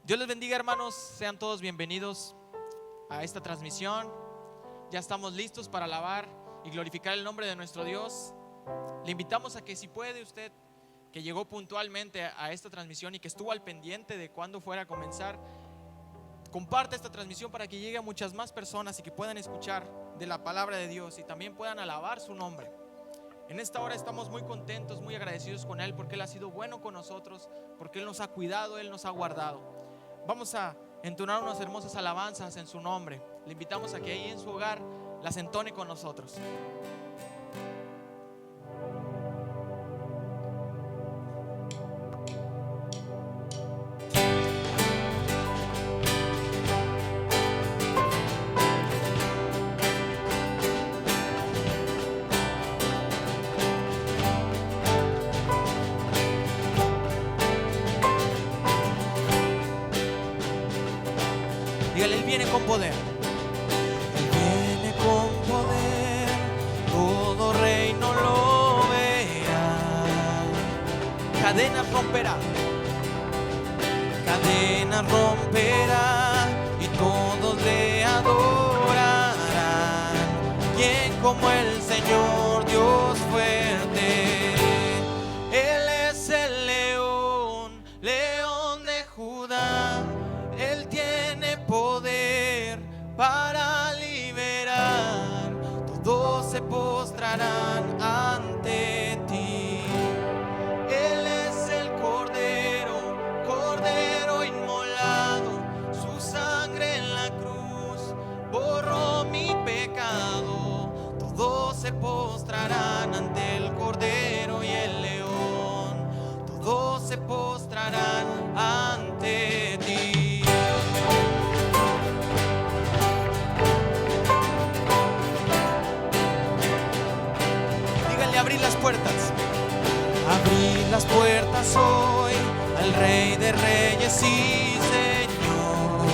Dios les bendiga, hermanos, sean todos bienvenidos a esta transmisión. Ya estamos listos para alabar y glorificar el nombre de nuestro Dios. Le invitamos a que, si puede usted, que llegó puntualmente a esta transmisión y que estuvo al pendiente de cuándo fuera a comenzar, comparte esta transmisión para que llegue a muchas más personas y que puedan escuchar de la palabra de Dios y también puedan alabar su nombre. En esta hora estamos muy contentos, muy agradecidos con Él, porque Él ha sido bueno con nosotros, porque Él nos ha cuidado, Él nos ha guardado. Vamos a entonar unas hermosas alabanzas en su nombre. Le invitamos a que ahí en su hogar las entone con nosotros. Dígale, Él viene con poder. Él viene con poder, todo reino lo verá. Cadenas romperá, cadenas romperá, y todos le adorarán. ¿Quién como el Señor Dios fuerte? Él es el león, león de Judá. Él tiene poder para liberar, todos se postrarán ante ti. Él es el Cordero, Cordero inmolado, su sangre en la cruz borró mi pecado. Todos se postrarán ante el Cordero y el León, todos se postrarán ante ti. Abrir las puertas, abrir las puertas hoy al Rey de Reyes y Señor,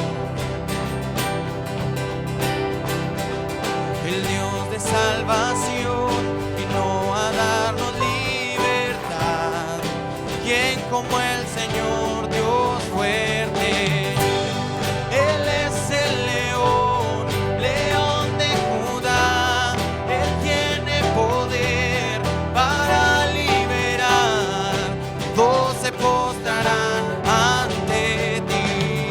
el Dios de salvación, vino a darnos libertad. ¿Quién como el Señor Dios fuerte? Él es el león, león de Judá. Él tiene poder para liberar, todos se postrarán ante ti.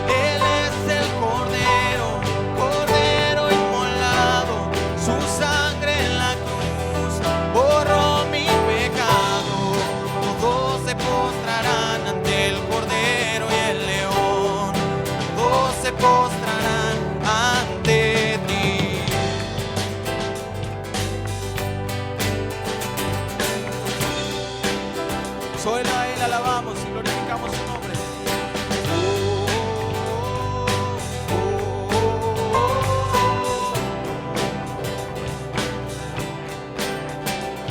Él es el Cordero, Cordero inmolado, su sangre en la cruz borró mi pecado. Todos se postrarán ante el Cordero y el León, todos se postrarán ante ti. Solo a Él alabamos y glorificamos su nombre.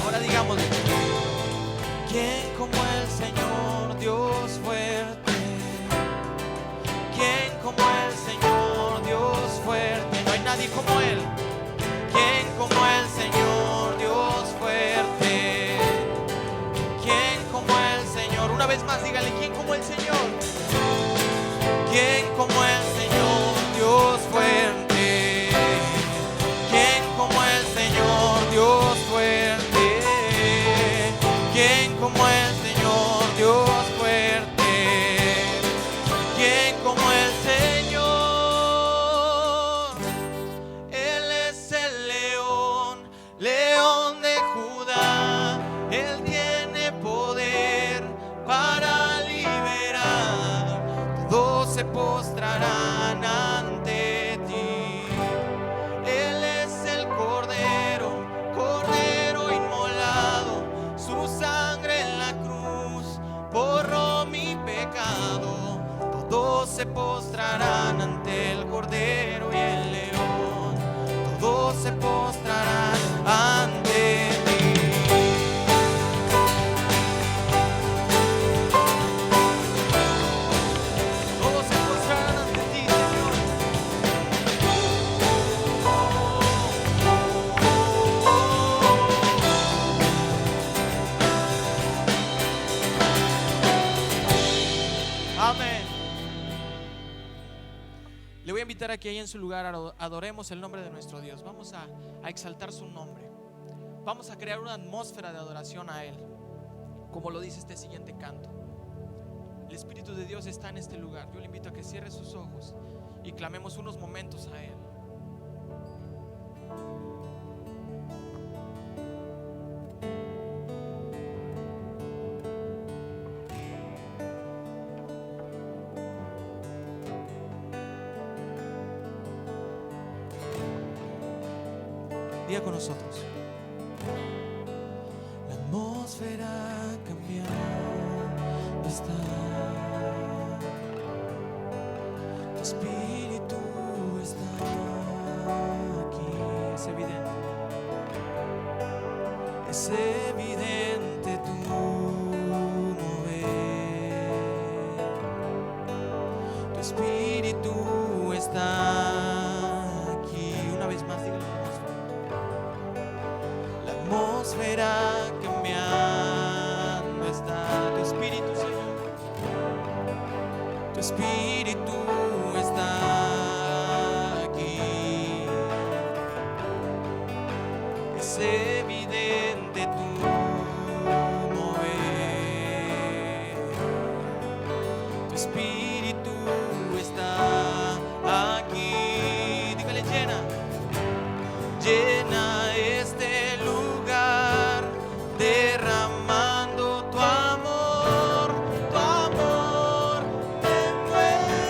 Ahora digamos, ¿quién como el Señor Dios fuerte? ¿Quién como el Señor Dios fuerte? No hay nadie como Él. ¿Quién como el Señor Dios fuerte? ¿Quién como el Señor? Una vez más, dígale, ¿quién como el Señor? ¿Quién como el Señor Dios fuerte? ¿Quién como el Señor Dios fuerte? ¿Quién como el Señor Dios fuerte? ¿Quién como el Señor? Él es el león, león de Judá. Él tiene poder para liberar, todos se postrarán ante ti. Él es el Cordero, Cordero inmolado, su sangre en la cruz borró mi pecado. Todos se postrarán ante el Cordero y el León, todos se postrarán ante ti. Todos se postrarán ante ti, Señor. Amén. quisiera que ahí en su lugar adoremos el nombre de nuestro Dios. Vamos a exaltar su nombre. Vamos a crear una atmósfera de adoración a Él, como lo dice este siguiente canto. El Espíritu de Dios está en este lugar. Yo le invito a que cierre sus ojos y clamemos unos momentos a Él. Diga con nosotros. La atmósfera cambiando está. Tu espíritu está aquí. Es evidente. Es evidente tu mover. Tu espíritu está aquí. Una vez más, dígalo. La atmósfera cambiando está. Tu espíritu, Señor. Tu espíritu está aquí. Es evidente tu mover. Tu espíritu está aquí. Dígale, llena. Llena este lugar, derramando tu amor me envuelve.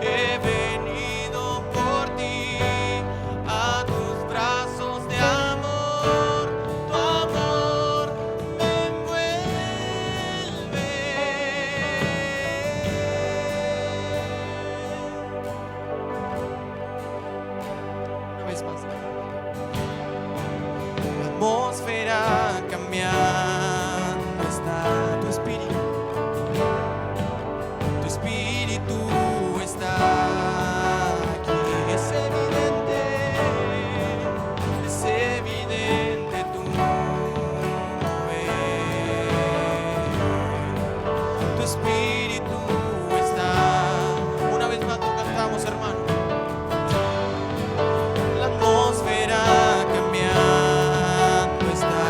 He venido por ti a tus brazos de amor, tu amor me envuelve. Una vez más. La atmósfera cambiando está. Tu espíritu está aquí. Es evidente tu mover. Tu espíritu está. Una vez más lo cantamos, hermano. La atmósfera cambiando está.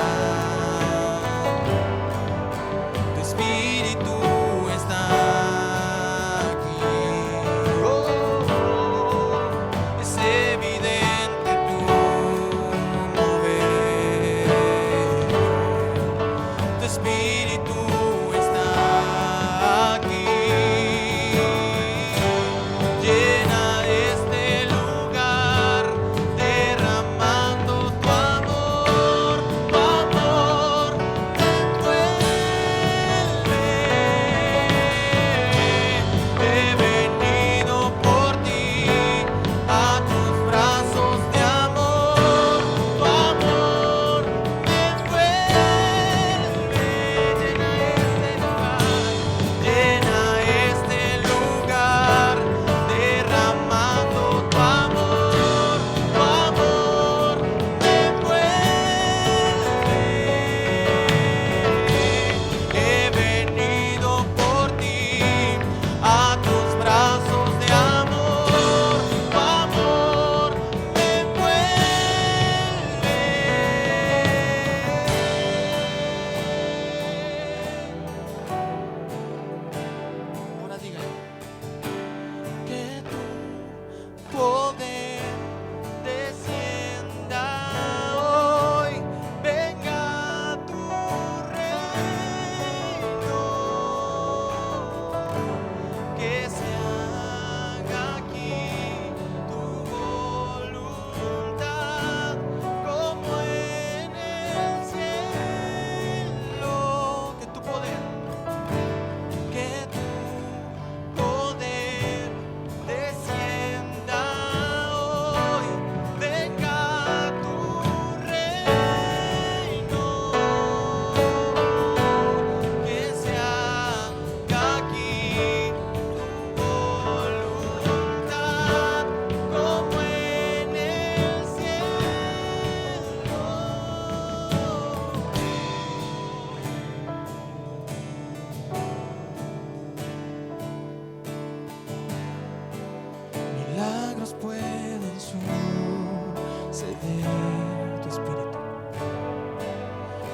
milagros pueden suceder.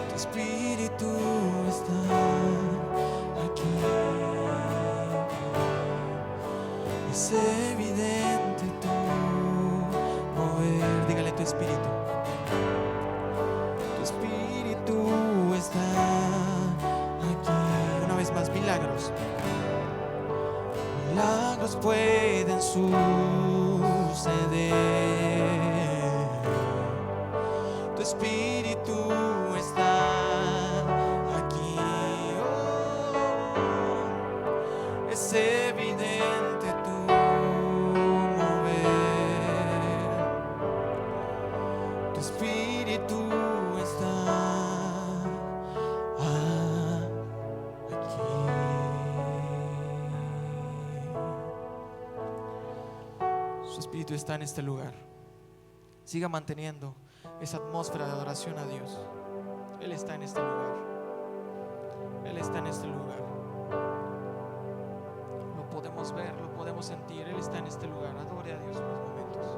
Tu espíritu está aquí. Es evidente tu mover. Dígale: tu espíritu está aquí. Una vez más, milagros pueden suceder. Tu espíritu está aquí. Es evidente tu mover. Tu espíritu está Su espíritu está en este lugar. Siga manteniendo esa atmósfera de adoración a Dios. Él está en este lugar. Él está en este lugar. Lo podemos ver, lo podemos sentir. Él está en este lugar. Adore a Dios unos momentos.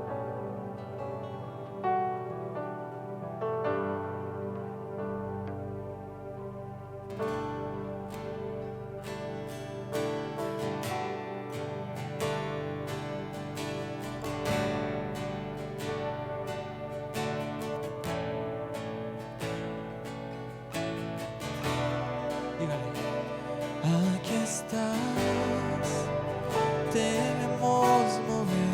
Aquí estás, debemos mover,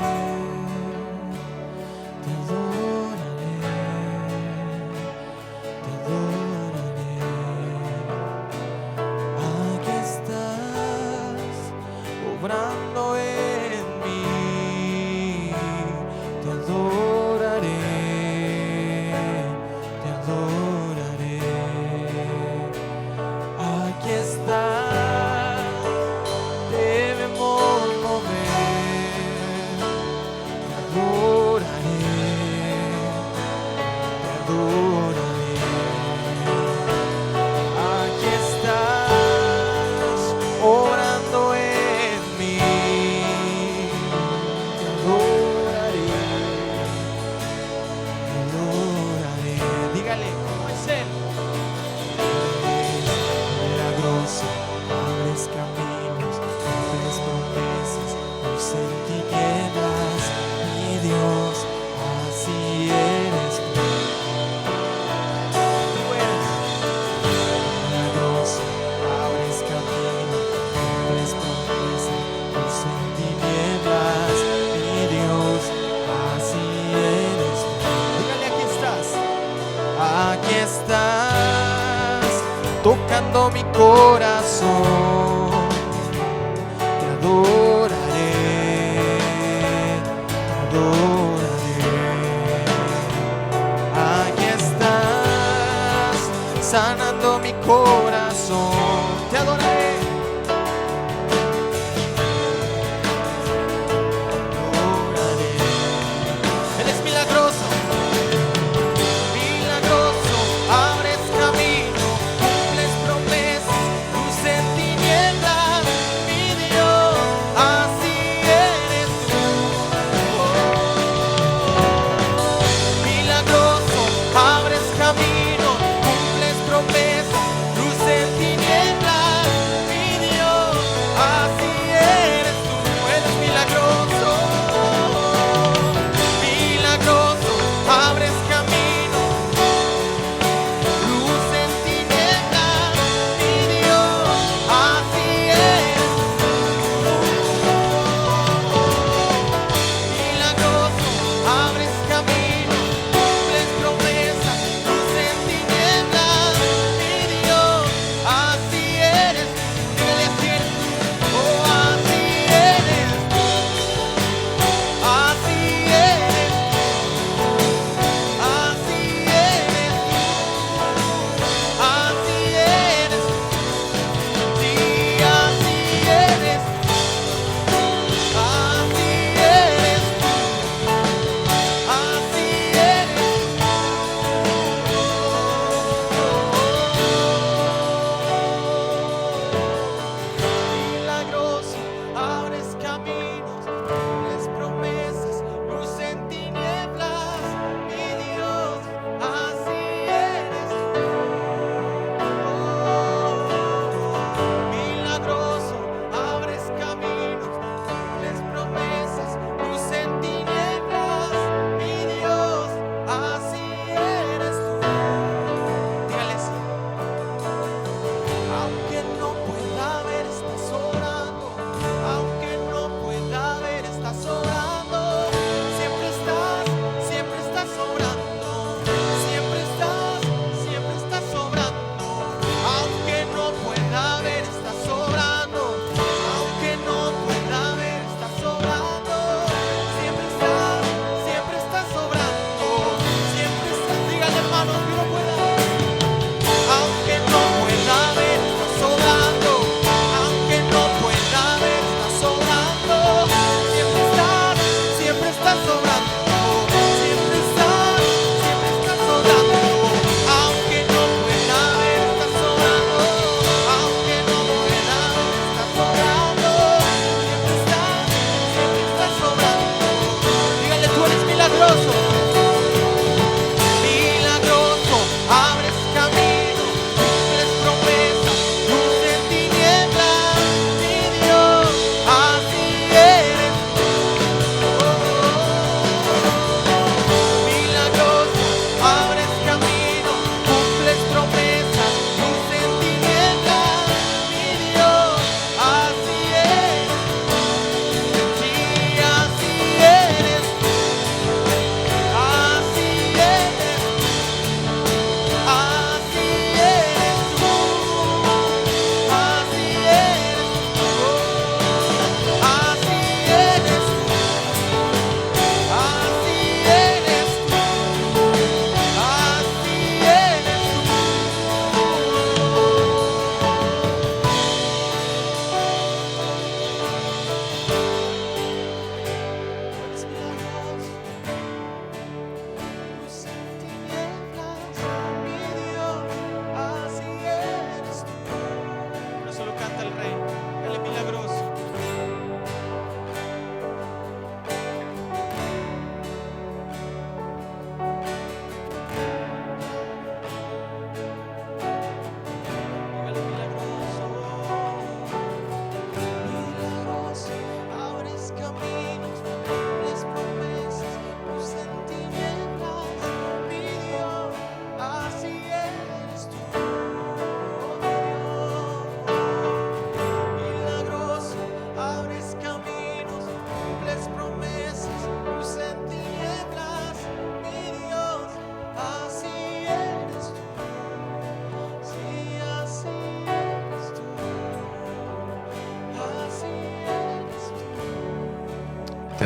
te adoraré, te adoraré. Aquí estás, obrando en mí, te adoraré, te adoraré. Aquí estás. Aquí estás, tocando mi corazón, te adoraré, te adoraré. Aquí estás, sanando mi corazón, te adoraré. Camino, cumples promesas, luz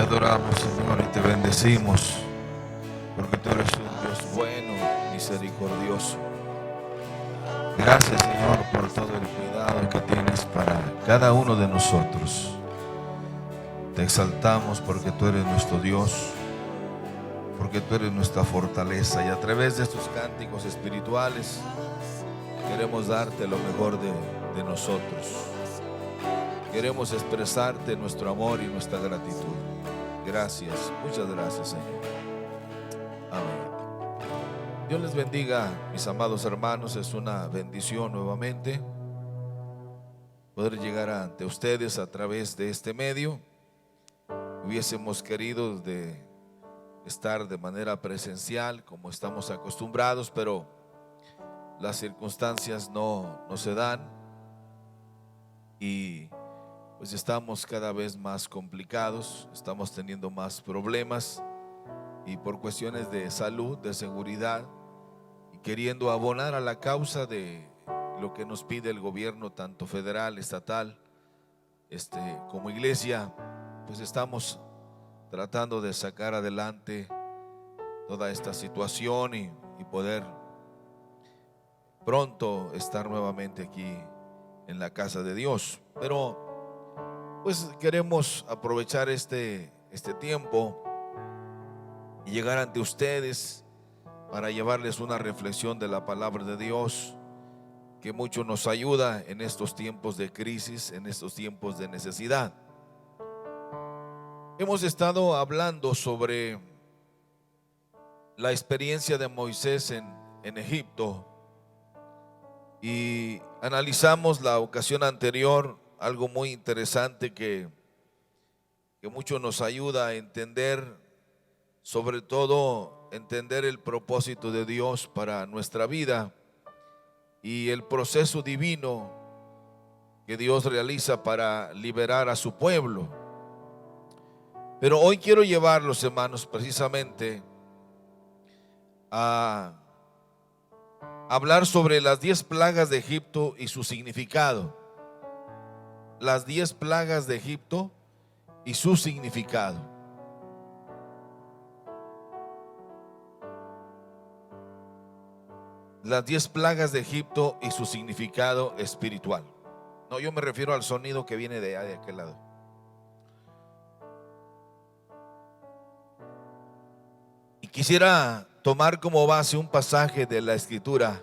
adoramos, Señor, y te bendecimos, porque tú eres un Dios bueno, misericordioso. Gracias, Señor, por todo el cuidado que tienes para cada uno de nosotros. Te exaltamos porque tú eres nuestro Dios, porque tú eres nuestra fortaleza, y a través de estos cánticos espirituales queremos darte lo mejor de nosotros. Queremos expresarte nuestro amor y nuestra gratitud. Gracias, muchas gracias, Señor. Amén. Dios les bendiga, mis amados hermanos. Es una bendición nuevamente poder llegar ante ustedes a través de este medio. Hubiésemos querido estar de manera presencial como estamos acostumbrados, pero las circunstancias no se dan y pues estamos cada vez más complicados, estamos teniendo más problemas, y por cuestiones de salud, de seguridad, y queriendo abonar a la causa de lo que nos pide el gobierno, tanto federal, estatal, como iglesia, pues estamos tratando de sacar adelante toda esta situación y poder pronto estar nuevamente aquí en la casa de Dios. Pero pues queremos aprovechar este tiempo y llegar ante ustedes para llevarles una reflexión de la palabra de Dios, que mucho nos ayuda en estos tiempos de crisis, en estos tiempos de necesidad. Hemos estado hablando sobre la experiencia de Moisés en Egipto, y analizamos la ocasión anterior algo muy interesante que mucho nos ayuda a entender, sobre todo entender el propósito de Dios para nuestra vida y el proceso divino que Dios realiza para liberar a su pueblo. Pero hoy quiero llevarlos, hermanos, precisamente a hablar sobre las 10 plagas de Egipto y su significado. Las 10 plagas de Egipto y su significado. Las 10 plagas de Egipto y su significado espiritual. No, yo me refiero al sonido que viene de aquel lado. Y quisiera tomar como base un pasaje de la Escritura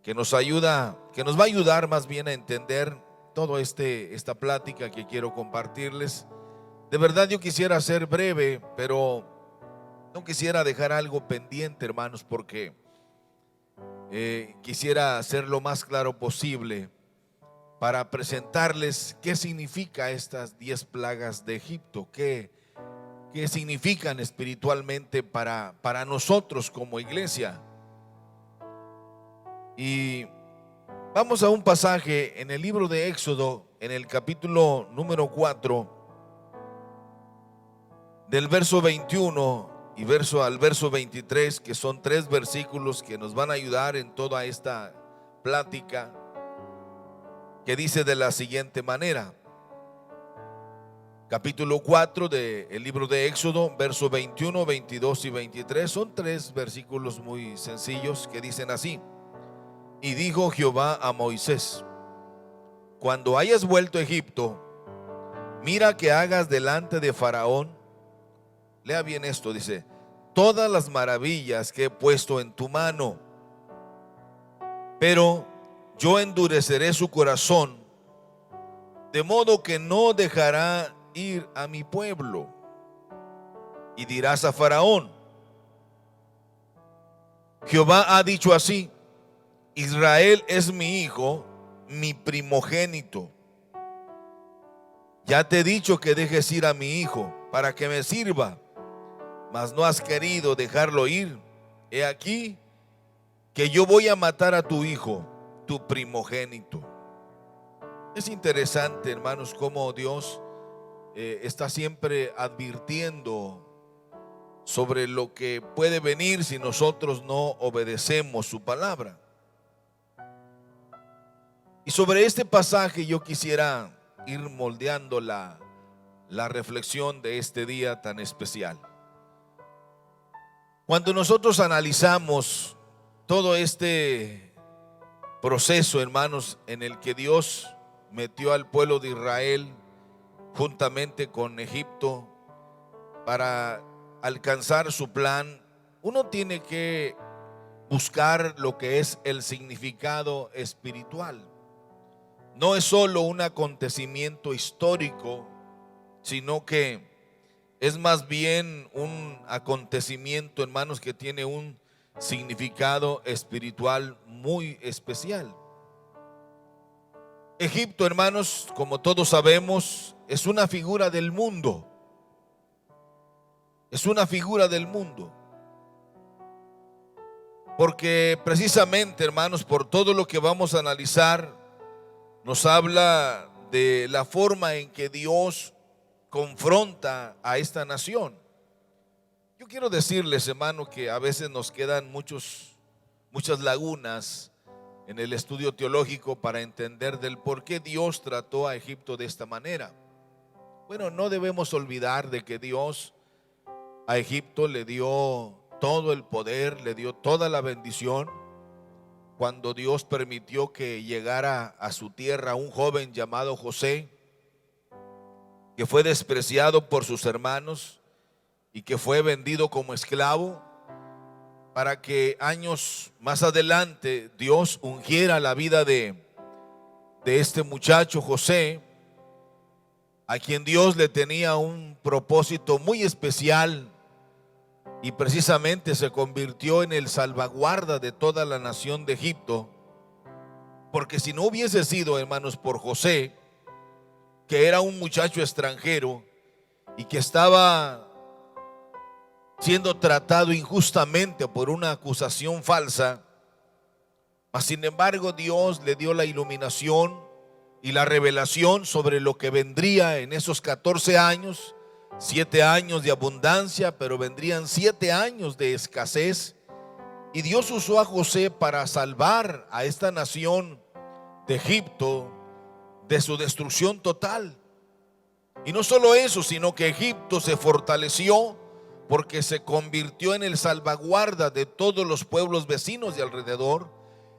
que nos va a ayudar más bien a entender todo esta plática que quiero compartirles. De verdad yo quisiera ser breve, pero no quisiera dejar algo pendiente, hermanos, porque quisiera ser lo más claro posible para presentarles qué significa estas 10 plagas de Egipto, qué significan espiritualmente para nosotros como iglesia. Y vamos a un pasaje en el libro de Éxodo, en el capítulo número 4, del verso 21 y al verso 23, que son 3 versículos que nos van a ayudar en toda esta plática, que dice de la siguiente manera. Capítulo 4 del libro de Éxodo, verso 21, 22 y 23, son 3 versículos muy sencillos que dicen así: y dijo Jehová a Moisés: cuando hayas vuelto a Egipto, mira que hagas delante de Faraón, lea bien esto, dice, todas las maravillas que he puesto en tu mano, pero yo endureceré su corazón, de modo que no dejará ir a mi pueblo. Y dirás a Faraón: Jehová ha dicho así: Israel es mi hijo, mi primogénito. Ya te he dicho que dejes ir a mi hijo para que me sirva, mas no has querido dejarlo ir. He aquí que yo voy a matar a tu hijo, tu primogénito. Es interesante, hermanos, cómo Dios está siempre advirtiendo sobre lo que puede venir si nosotros no obedecemos su palabra. Y sobre este pasaje yo quisiera ir moldeando la la reflexión de este día tan especial. Cuando nosotros analizamos todo este proceso, hermanos, en el que Dios metió al pueblo de Israel juntamente con Egipto para alcanzar su plan, uno tiene que buscar lo que es el significado espiritual. No es solo un acontecimiento histórico, sino que es más bien un acontecimiento, hermanos, que tiene un significado espiritual muy especial. Egipto, hermanos, como todos sabemos, es una figura del mundo. Es una figura del mundo. Porque precisamente, hermanos, por todo lo que vamos a analizar, nos habla de la forma en que Dios confronta a esta nación. Yo quiero decirles, hermano, que a veces nos quedan muchas lagunas en el estudio teológico para entender del por qué Dios trató a Egipto de esta manera. Bueno, no debemos olvidar de que Dios a Egipto le dio todo el poder, le dio toda la bendición cuando Dios permitió que llegara a su tierra un joven llamado José, que fue despreciado por sus hermanos y que fue vendido como esclavo, para que años más adelante Dios ungiera la vida de este muchacho José, a quien Dios le tenía un propósito muy especial, y precisamente se convirtió en el salvaguarda de toda la nación de Egipto. Porque si no hubiese sido, hermanos, por José, que era un muchacho extranjero y que estaba siendo tratado injustamente por una acusación falsa, mas sin embargo Dios le dio la iluminación y la revelación sobre lo que vendría en esos 14 años, 7 años de abundancia, pero vendrían 7 años de escasez. Y Dios usó a José para salvar a esta nación de Egipto de su destrucción total. Y no solo eso, sino que Egipto se fortaleció porque se convirtió en el salvaguarda de todos los pueblos vecinos de alrededor.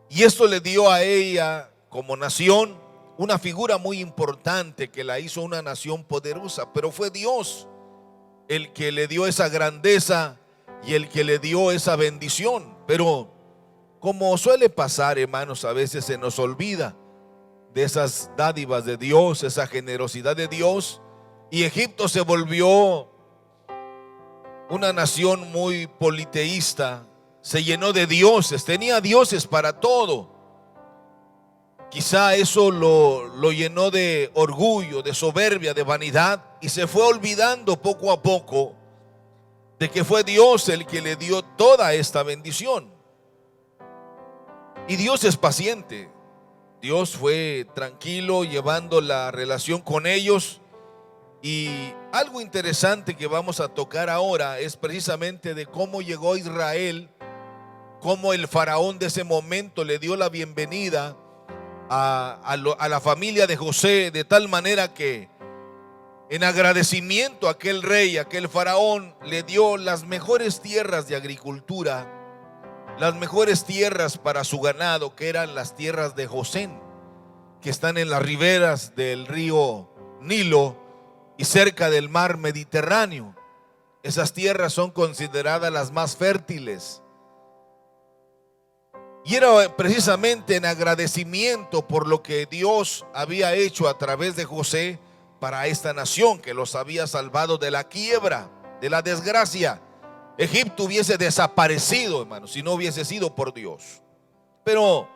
Y esto le dio a ella como nación una figura muy importante que la hizo una nación poderosa. Pero fue Dios el que le dio esa grandeza y el que le dio esa bendición. Pero como suele pasar, hermanos, a veces se nos olvida de esas dádivas de Dios, esa generosidad de Dios, y Egipto se volvió una nación muy politeísta. Se llenó de dioses, tenía dioses para todo. Quizá eso lo llenó de orgullo, de soberbia, de vanidad, y se fue olvidando poco a poco de que fue Dios el que le dio toda esta bendición. Y Dios es paciente. Dios fue tranquilo llevando la relación con ellos. Y algo interesante que vamos a tocar ahora es precisamente de cómo llegó Israel, cómo el faraón de ese momento le dio la bienvenida a la familia de José, de tal manera que en agradecimiento a aquel rey, aquel faraón, le dio las mejores tierras de agricultura, las mejores tierras para su ganado, que eran las tierras de Gosén, que están en las riberas del río Nilo y cerca del mar Mediterráneo. Esas tierras son consideradas las más fértiles. Y era precisamente en agradecimiento por lo que Dios había hecho a través de José para esta nación, que los había salvado de la quiebra, de la desgracia. Egipto hubiese desaparecido, hermanos, si no hubiese sido por Dios. Pero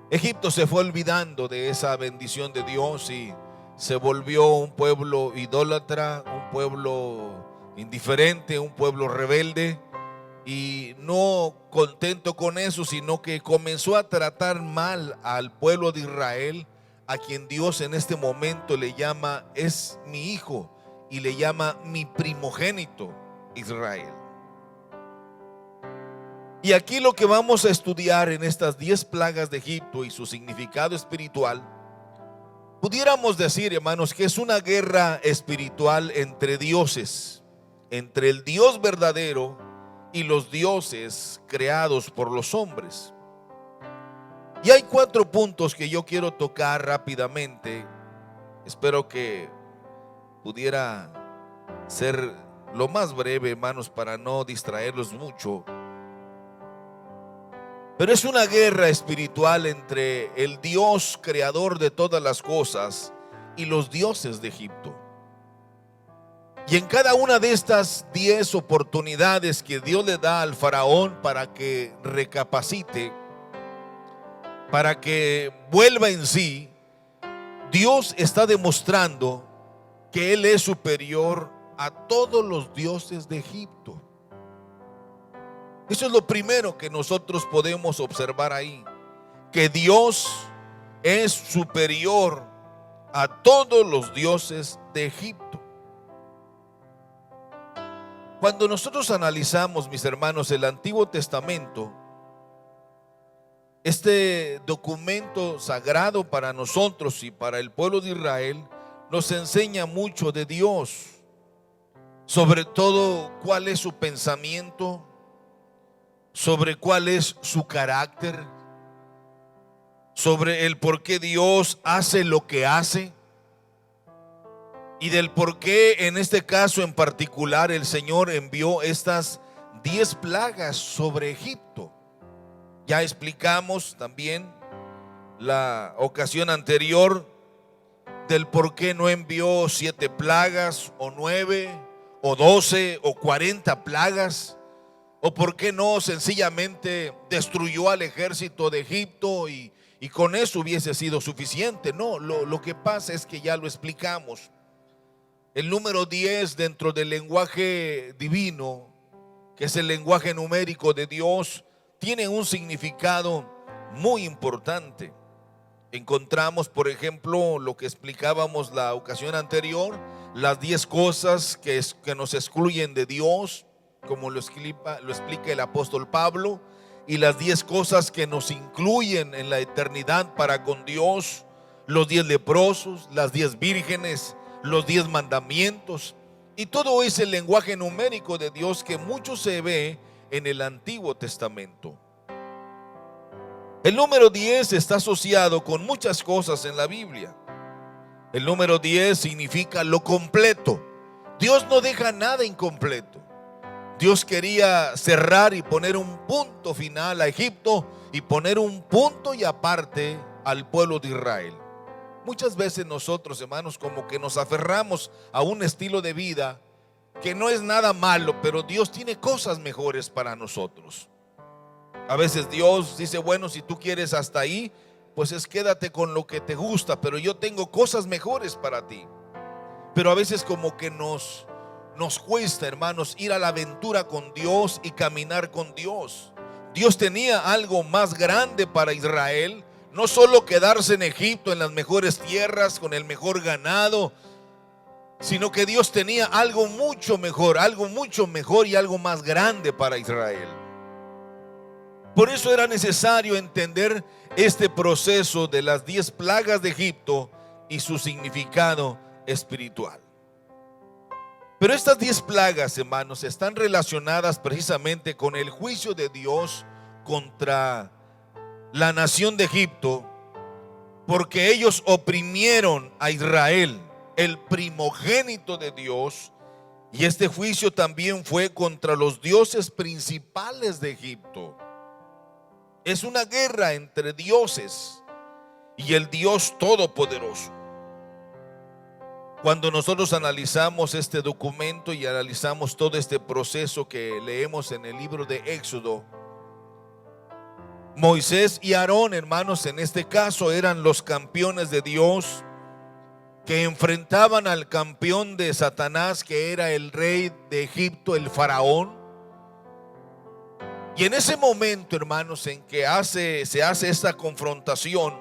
Egipto se fue olvidando de esa bendición de Dios y se volvió un pueblo idólatra, un pueblo indiferente, un pueblo rebelde. Y no contento con eso, sino que comenzó a tratar mal al pueblo de Israel, a quien Dios en este momento le llama, es mi hijo, y le llama mi primogénito Israel. Y aquí lo que vamos a estudiar en estas 10 plagas de Egipto y su significado espiritual Pudiéramos decir, hermanos, que es una guerra espiritual entre dioses, entre el Dios verdadero y los dioses creados por los hombres. Y hay 4 puntos que yo quiero tocar rápidamente. Espero que pudiera ser lo más breve, hermanos, para no distraerlos mucho. Pero es una guerra espiritual entre el Dios creador de todas las cosas y los dioses de Egipto. Y en cada una de estas 10 oportunidades que Dios le da al faraón para que recapacite, para que vuelva en sí, Dios está demostrando que Él es superior a todos los dioses de Egipto. Eso es lo primero que nosotros podemos observar ahí, que Dios es superior a todos los dioses de Egipto. Cuando nosotros analizamos, mis hermanos, el Antiguo Testamento, este documento sagrado para nosotros y para el pueblo de Israel, nos enseña mucho de Dios, sobre todo cuál es su pensamiento, sobre cuál es su carácter, sobre el por qué Dios hace lo que hace y del por qué en este caso en particular el Señor envió estas 10 plagas sobre Egipto. Ya explicamos también la ocasión anterior del por qué no envió 7 plagas o 9 o 12 o 40 plagas. ¿O por qué no sencillamente destruyó al ejército de Egipto y con eso hubiese sido suficiente? No, lo que pasa es que ya lo explicamos. El número 10 dentro del lenguaje divino, que es el lenguaje numérico de Dios, tiene un significado muy importante. Encontramos, por ejemplo, lo que explicábamos la ocasión anterior, las 10 cosas que nos excluyen de Dios, como lo explica el apóstol Pablo, y las 10 cosas que nos incluyen en la eternidad para con Dios, los 10 leprosos, las 10 vírgenes, los 10 mandamientos, y todo es el lenguaje numérico de Dios que mucho se ve en el Antiguo Testamento. El número 10 está asociado con muchas cosas en la Biblia. El número 10 significa lo completo. Dios no deja nada incompleto. Dios quería cerrar y poner un punto final a Egipto y poner un punto y aparte al pueblo de Israel. Muchas veces nosotros, hermanos, como que nos aferramos a un estilo de vida que no es nada malo, pero Dios tiene cosas mejores para nosotros. A veces Dios dice, bueno, si tú quieres hasta ahí, pues quédate con lo que te gusta, pero yo tengo cosas mejores para ti. Pero a veces como que nos cuesta, hermanos, ir a la aventura con Dios y caminar con Dios. Dios tenía algo más grande para Israel, no solo quedarse en Egipto, en las mejores tierras, con el mejor ganado, sino que Dios tenía algo mucho mejor y algo más grande para Israel. Por eso era necesario entender este proceso de las 10 plagas de Egipto y su significado espiritual. Pero estas 10 plagas, hermanos, están relacionadas precisamente con el juicio de Dios contra la nación de Egipto, porque ellos oprimieron a Israel, el primogénito de Dios, y este juicio también fue contra los dioses principales de Egipto. Es una guerra entre dioses y el Dios Todopoderoso. Cuando nosotros analizamos este documento y analizamos todo este proceso que leemos en el libro de Éxodo, Moisés y Aarón, hermanos, en este caso eran los campeones de Dios que enfrentaban al campeón de Satanás, que era el rey de Egipto, el faraón. Y en ese momento, hermanos, en que se hace esta confrontación,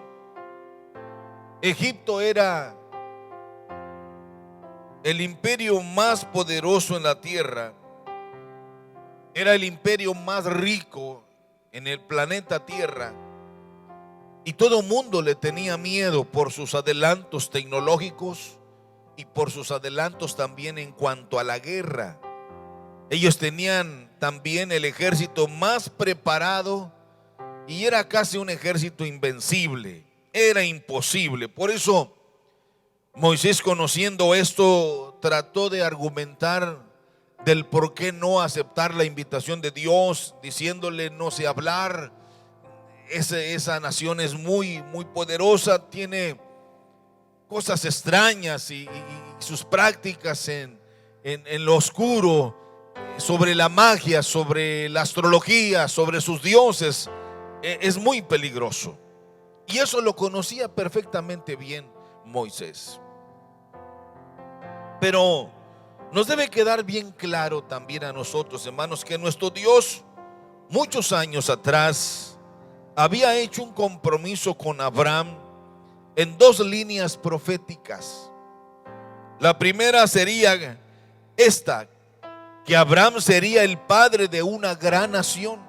Egipto era el imperio más poderoso en la tierra, era el imperio más rico en el planeta Tierra, Y todo mundo le tenía miedo por sus adelantos tecnológicos y por sus adelantos también en cuanto a la guerra. Ellos tenían también el ejército más preparado y era casi un ejército invencible. Era imposible. Por eso Moisés, conociendo esto, trató de argumentar del por qué no aceptar la invitación de Dios, diciéndole: no sé hablar, esa nación es muy poderosa, tiene cosas extrañas y sus prácticas en lo oscuro, sobre la magia, sobre la astrología, sobre sus dioses, es muy peligroso. Y eso lo conocía perfectamente bien Moisés. Pero nos debe quedar bien claro también a nosotros, hermanos, que nuestro Dios muchos años atrás había hecho un compromiso con Abraham en dos líneas proféticas. La primera sería esta: que Abraham sería el padre de una gran nación.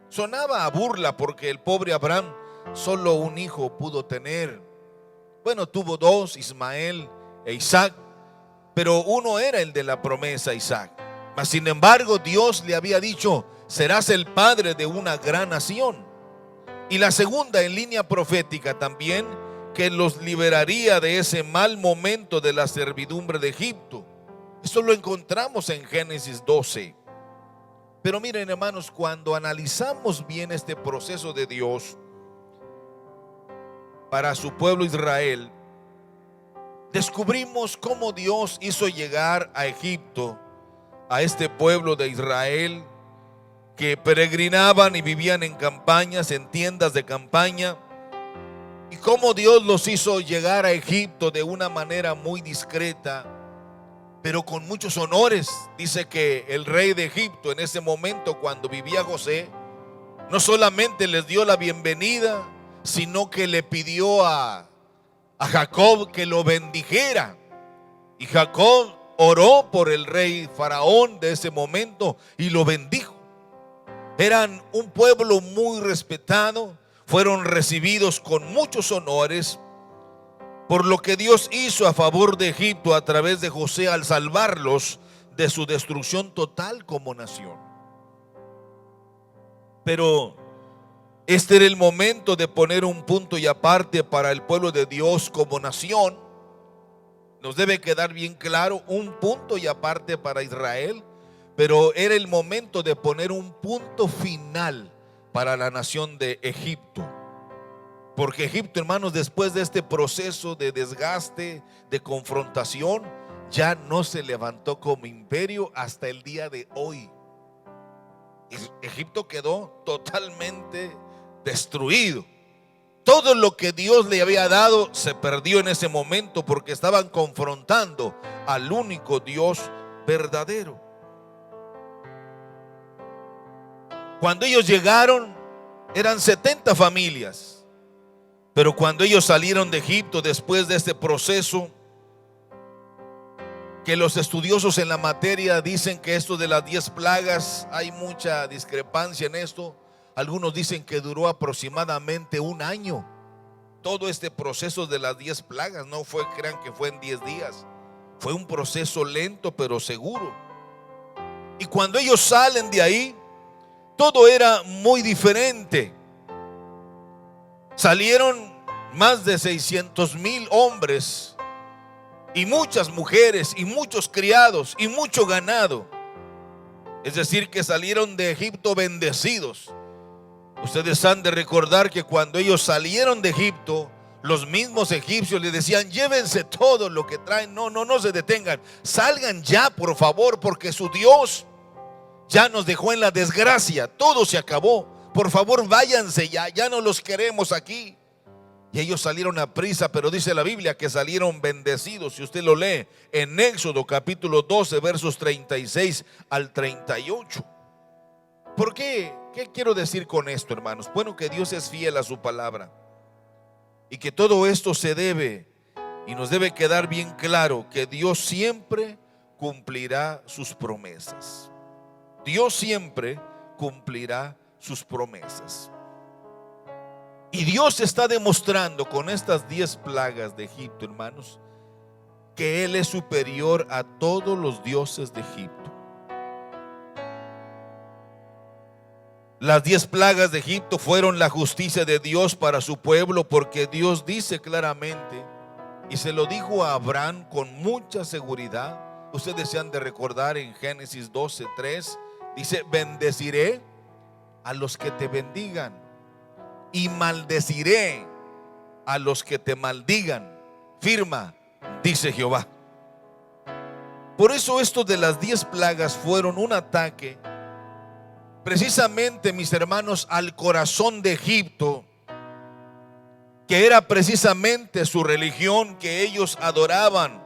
Sonaba a burla porque el pobre Abraham solo un hijo pudo tener. Bueno, tuvo dos, Ismael e Isaac, pero uno era el de la promesa, Isaac. Mas sin embargo, Dios le había dicho: serás el padre de una gran nación. Y la segunda en línea profética también, que los liberaría de ese mal momento de la servidumbre de Egipto. Eso lo encontramos en Génesis 12. Pero miren, hermanos, cuando analizamos bien este proceso de Dios para su pueblo Israel, descubrimos cómo Dios hizo llegar a Egipto a este pueblo de Israel, que peregrinaban y vivían en campañas, en tiendas de campaña, y cómo Dios los hizo llegar a Egipto de una manera muy discreta, pero con muchos honores. Dice que el rey de Egipto en ese momento, cuando vivía José, no solamente les dio la bienvenida, sino que le pidió a Jacob que lo bendijera. Y Jacob oró por el rey faraón de ese momento y lo bendijo. Eran un pueblo muy respetado, fueron recibidos con muchos honores por lo que Dios hizo a favor de Egipto a través de José al salvarlos de su destrucción total como nación. Pero este era el momento de poner un punto y aparte para el pueblo de Dios como nación. Nos debe quedar bien claro, un punto y aparte para Israel, pero era el momento de poner un punto final para la nación de Egipto. Porque Egipto, hermanos, después de este proceso de desgaste, de confrontación, ya no se levantó como imperio hasta el día de hoy. Egipto quedó totalmente destruido. Todo lo que Dios le había dado se perdió en ese momento, porque estaban confrontando al único Dios verdadero. Cuando ellos llegaron, eran 70 familias. Pero cuando ellos salieron de Egipto, después de este proceso, que los estudiosos en la materia dicen que esto de las 10 plagas, hay mucha discrepancia en esto. Algunos dicen que duró aproximadamente un año. Todo este proceso de las 10 plagas, no fue, crean que fue en 10 días. Fue un proceso lento pero seguro. Y cuando ellos salen de ahí, todo era muy diferente. Salieron más de 600,000 hombres y muchas mujeres y muchos criados y mucho ganado. Es decir, que salieron de Egipto bendecidos. Ustedes han de recordar que cuando ellos salieron de Egipto, los mismos egipcios les decían: llévense todo lo que traen, no se detengan, salgan ya por favor, porque su Dios ya nos dejó en la desgracia, todo se acabó, por favor váyanse ya no los queremos aquí. Y ellos salieron a prisa, pero dice la Biblia que salieron bendecidos. Si usted lo lee en Éxodo capítulo 12 versos 36 al 38. ¿Por qué? ¿Qué quiero decir con esto, hermanos? Bueno, que Dios es fiel a su palabra y que todo esto se debe y nos debe quedar bien claro que Dios siempre cumplirá sus promesas. Dios siempre cumplirá sus promesas. Y Dios está demostrando con estas 10 plagas de Egipto, hermanos, que Él es superior a todos los dioses de Egipto. Las 10 plagas de Egipto fueron la justicia de Dios para su pueblo, porque Dios dice claramente, y se lo dijo a Abraham con mucha seguridad. Ustedes se han de recordar en Génesis 12:3, dice: bendeciré a los que te bendigan y maldeciré a los que te maldigan. Firma, dice Jehová. Por eso esto de las 10 plagas fueron un ataque precisamente, mis hermanos, al corazón de Egipto, que era precisamente su religión que ellos adoraban,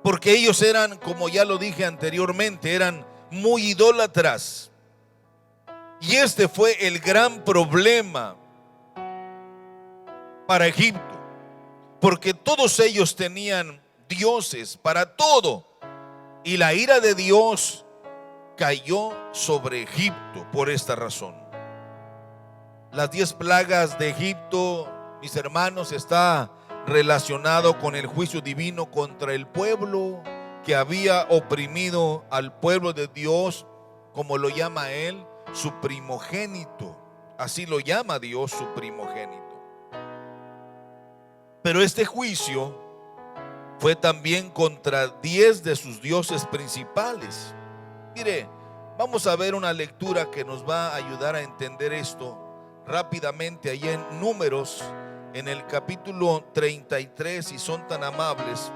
porque ellos eran, como ya lo dije anteriormente, eran muy idólatras. Y este fue el gran problema para Egipto, porque todos ellos tenían dioses para todo, y la ira de Dios cayó sobre Egipto por esta razón. Las 10 plagas de Egipto, mis hermanos, está relacionado con el juicio divino contra el pueblo que había oprimido al pueblo de Dios, como lo llama Él, su primogénito. Así lo llama Dios, su primogénito. Pero este juicio fue también contra 10 de sus dioses principales. Mire, vamos a ver una lectura que nos va a ayudar a entender esto rápidamente. Allí en Números, en el capítulo 33, si son tan amables,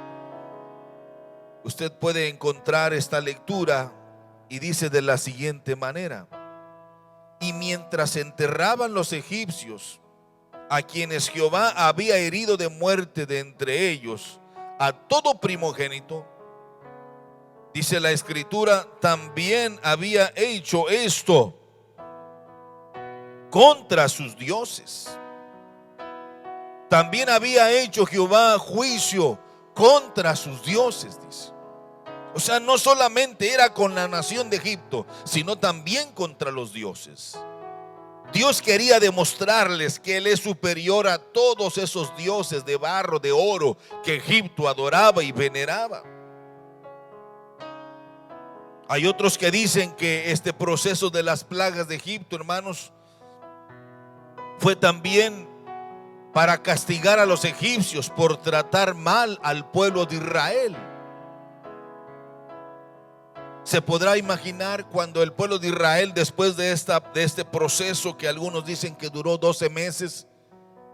usted puede encontrar esta lectura, y dice de la siguiente manera: y mientras enterraban los egipcios a quienes Jehová había herido de muerte de entre ellos a todo primogénito, dice la escritura, también había hecho esto contra sus dioses. También había hecho Jehová juicio contra sus dioses, dice. O sea, no solamente era con la nación de Egipto, sino también contra los dioses. Dios quería demostrarles que Él es superior a todos esos dioses de barro, de oro, que Egipto adoraba y veneraba. Hay otros que dicen que este proceso de las plagas de Egipto, hermanos, fue también para castigar a los egipcios por tratar mal al pueblo de Israel. Se podrá imaginar cuando el pueblo de Israel, después de este proceso que algunos dicen que duró 12 meses,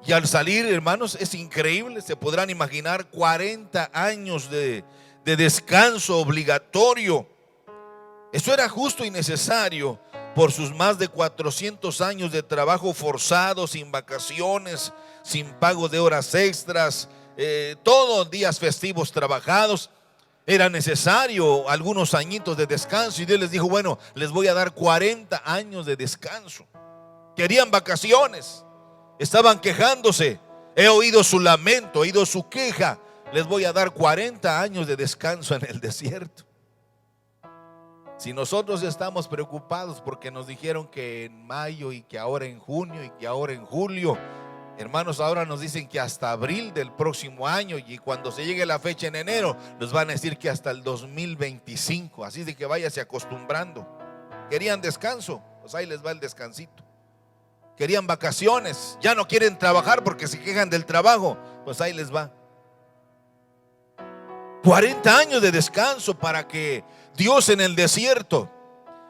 y al salir, hermanos, es increíble, se podrán imaginar 40 años de descanso obligatorio. Eso era justo y necesario por sus más de 400 años de trabajo forzado, sin vacaciones, sin pago de horas extras, todos días festivos trabajados. Era necesario algunos añitos de descanso, y Dios les dijo: bueno, les voy a dar 40 años de descanso. Querían vacaciones, estaban quejándose. He oído su lamento, he oído su queja. Les voy a dar 40 años de descanso en el desierto. Si nosotros estamos preocupados porque nos dijeron que en mayo, y que ahora en junio, y que ahora en julio, hermanos, ahora nos dicen que hasta abril del próximo año, y cuando se llegue la fecha en enero, nos van a decir que hasta el 2025. Así de que váyase acostumbrando. Querían descanso, pues ahí les va el descansito. Querían vacaciones, ya no quieren trabajar porque se quejan del trabajo, pues ahí les va. 40 años de descanso para que Dios en el desierto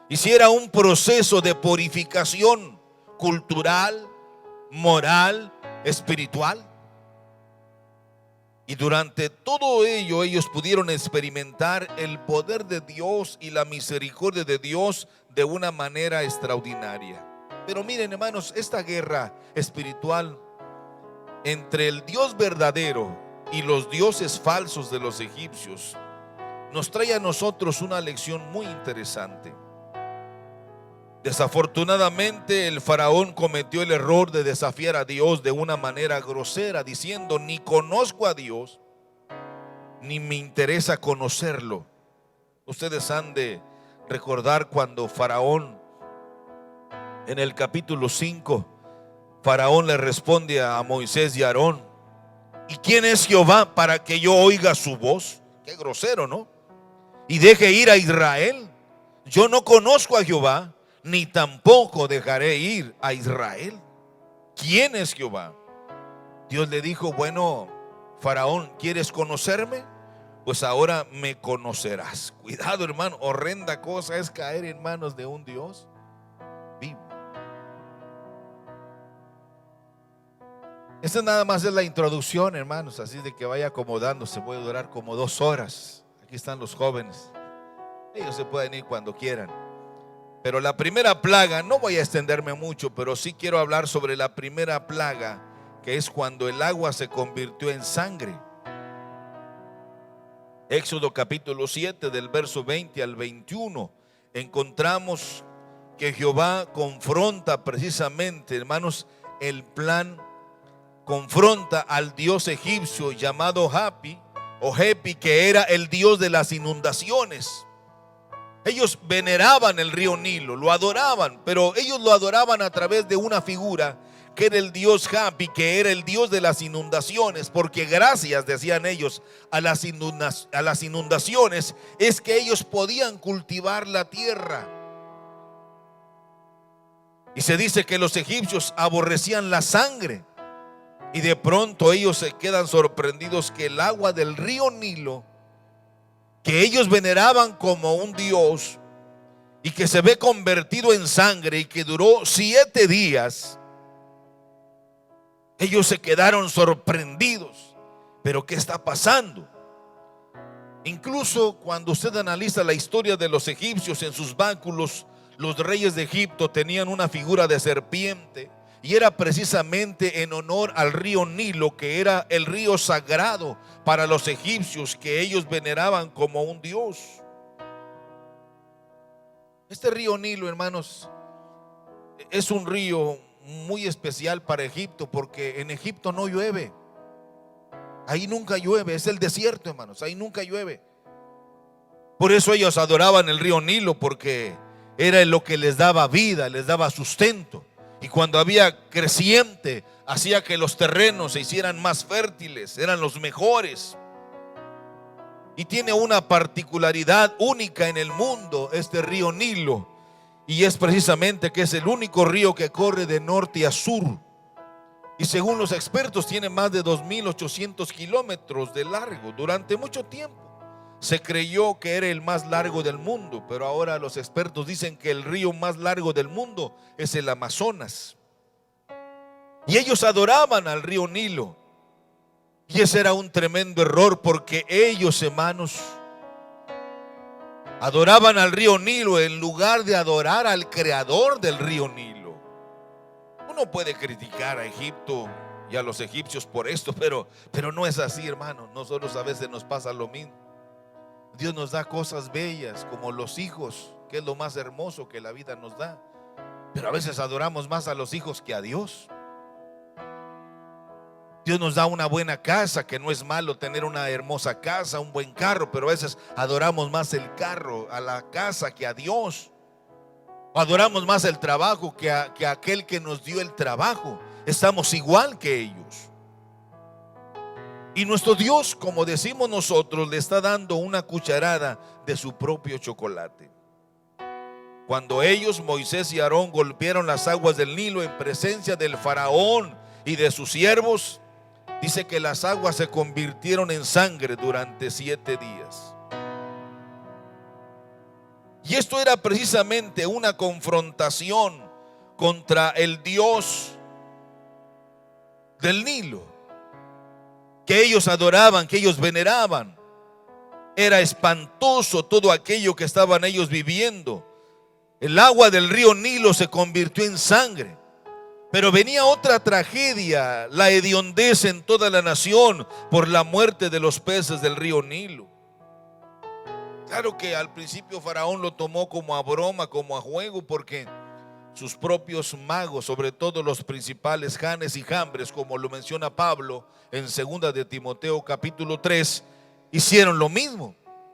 hiciera un proceso de purificación cultural, moral, espiritual. Y durante todo ello ellos pudieron experimentar el poder de Dios y la misericordia de Dios de una manera extraordinaria. Pero miren, hermanos, esta guerra espiritual entre el Dios verdadero y los dioses falsos de los egipcios nos trae a nosotros una lección muy interesante. Desafortunadamente, el faraón cometió el error de desafiar a Dios de una manera grosera, diciendo: ni conozco a Dios, ni me interesa conocerlo. Ustedes han de recordar cuando Faraón, en el capítulo 5, Faraón le responde a Moisés y a Aarón: ¿y quién es Jehová para que yo oiga su voz? Qué grosero, ¿no? Y deje ir a Israel. Yo no conozco a Jehová, ni tampoco dejaré ir a Israel. ¿Quién es Jehová? Dios le dijo: bueno, Faraón, ¿quieres conocerme? Pues ahora me conocerás. Cuidado, hermano, horrenda cosa es caer en manos de un Dios vivo. Esta nada más es la introducción, hermanos, así de que vaya acomodándose. Voy a durar como 2 horas. Aquí están los jóvenes, ellos se pueden ir cuando quieran. Pero la primera plaga, no voy a extenderme mucho, pero sí quiero hablar sobre la primera plaga, que es cuando el agua se convirtió en sangre. Éxodo capítulo 7, del verso 20 al 21, encontramos que Jehová confronta precisamente, hermanos, el plan, confronta al dios egipcio llamado Hapi o Hepi, que era el dios de las inundaciones. Ellos veneraban el río Nilo, lo adoraban, pero ellos lo adoraban a través de una figura que era el dios Hapi, que era el dios de las inundaciones, porque gracias, decían ellos, a las inundaciones es que ellos podían cultivar la tierra. Y se dice que los egipcios aborrecían la sangre, y de pronto ellos se quedan sorprendidos que el agua del río Nilo, que ellos veneraban como un dios y que se ve convertido en sangre y que duró 7 días, ellos se quedaron sorprendidos. Pero ¿qué está pasando? Incluso cuando usted analiza la historia de los egipcios, en sus báculos los reyes de Egipto tenían una figura de serpiente, y era precisamente en honor al río Nilo, que era el río sagrado para los egipcios, que ellos veneraban como un dios. Este río Nilo, hermanos, es un río muy especial para Egipto, porque en Egipto no llueve. Ahí nunca llueve, es el desierto, hermanos, ahí nunca llueve. Por eso ellos adoraban el río Nilo, porque era lo que les daba vida, les daba sustento. Y cuando había creciente, hacía que los terrenos se hicieran más fértiles, eran los mejores. Y tiene una particularidad única en el mundo este río Nilo, y es precisamente que es el único río que corre de norte a sur. Y según los expertos tiene más de 2.800 kilómetros de largo. Durante mucho tiempo se creyó que era el más largo del mundo, pero ahora los expertos dicen que el río más largo del mundo es el Amazonas. Y ellos adoraban al río Nilo, y ese era un tremendo error, porque ellos, hermanos, adoraban al río Nilo en lugar de adorar al creador del río Nilo. Uno puede criticar a Egipto y a los egipcios por esto, pero no es así, hermano. Nosotros a veces nos pasa lo mismo. Dios nos da cosas bellas como los hijos, que es lo más hermoso que la vida nos da, pero a veces adoramos más a los hijos que a Dios. Dios nos da una buena casa, que no es malo tener una hermosa casa, un buen carro, pero a veces adoramos más el carro, a la casa, que a Dios. Adoramos más el trabajo que aquel que nos dio el trabajo. Estamos igual que ellos. Y nuestro Dios, como decimos nosotros, le está dando una cucharada de su propio chocolate. Cuando ellos, Moisés y Aarón, golpearon las aguas del Nilo en presencia del faraón y de sus siervos, dice que las aguas se convirtieron en sangre durante 7 días. Y esto era precisamente una confrontación contra el Dios del Nilo, que ellos adoraban, que ellos veneraban. Era espantoso todo aquello que estaban ellos viviendo. El agua del río Nilo se convirtió en sangre. Pero venía otra tragedia, la hediondez en toda la nación por la muerte de los peces del río Nilo. Claro que al principio Faraón lo tomó como a broma, como a juego, porque sus propios magos, sobre todo los principales Janes y Jambres, como lo menciona Pablo en 2 de Timoteo capítulo 3, hicieron lo mismo.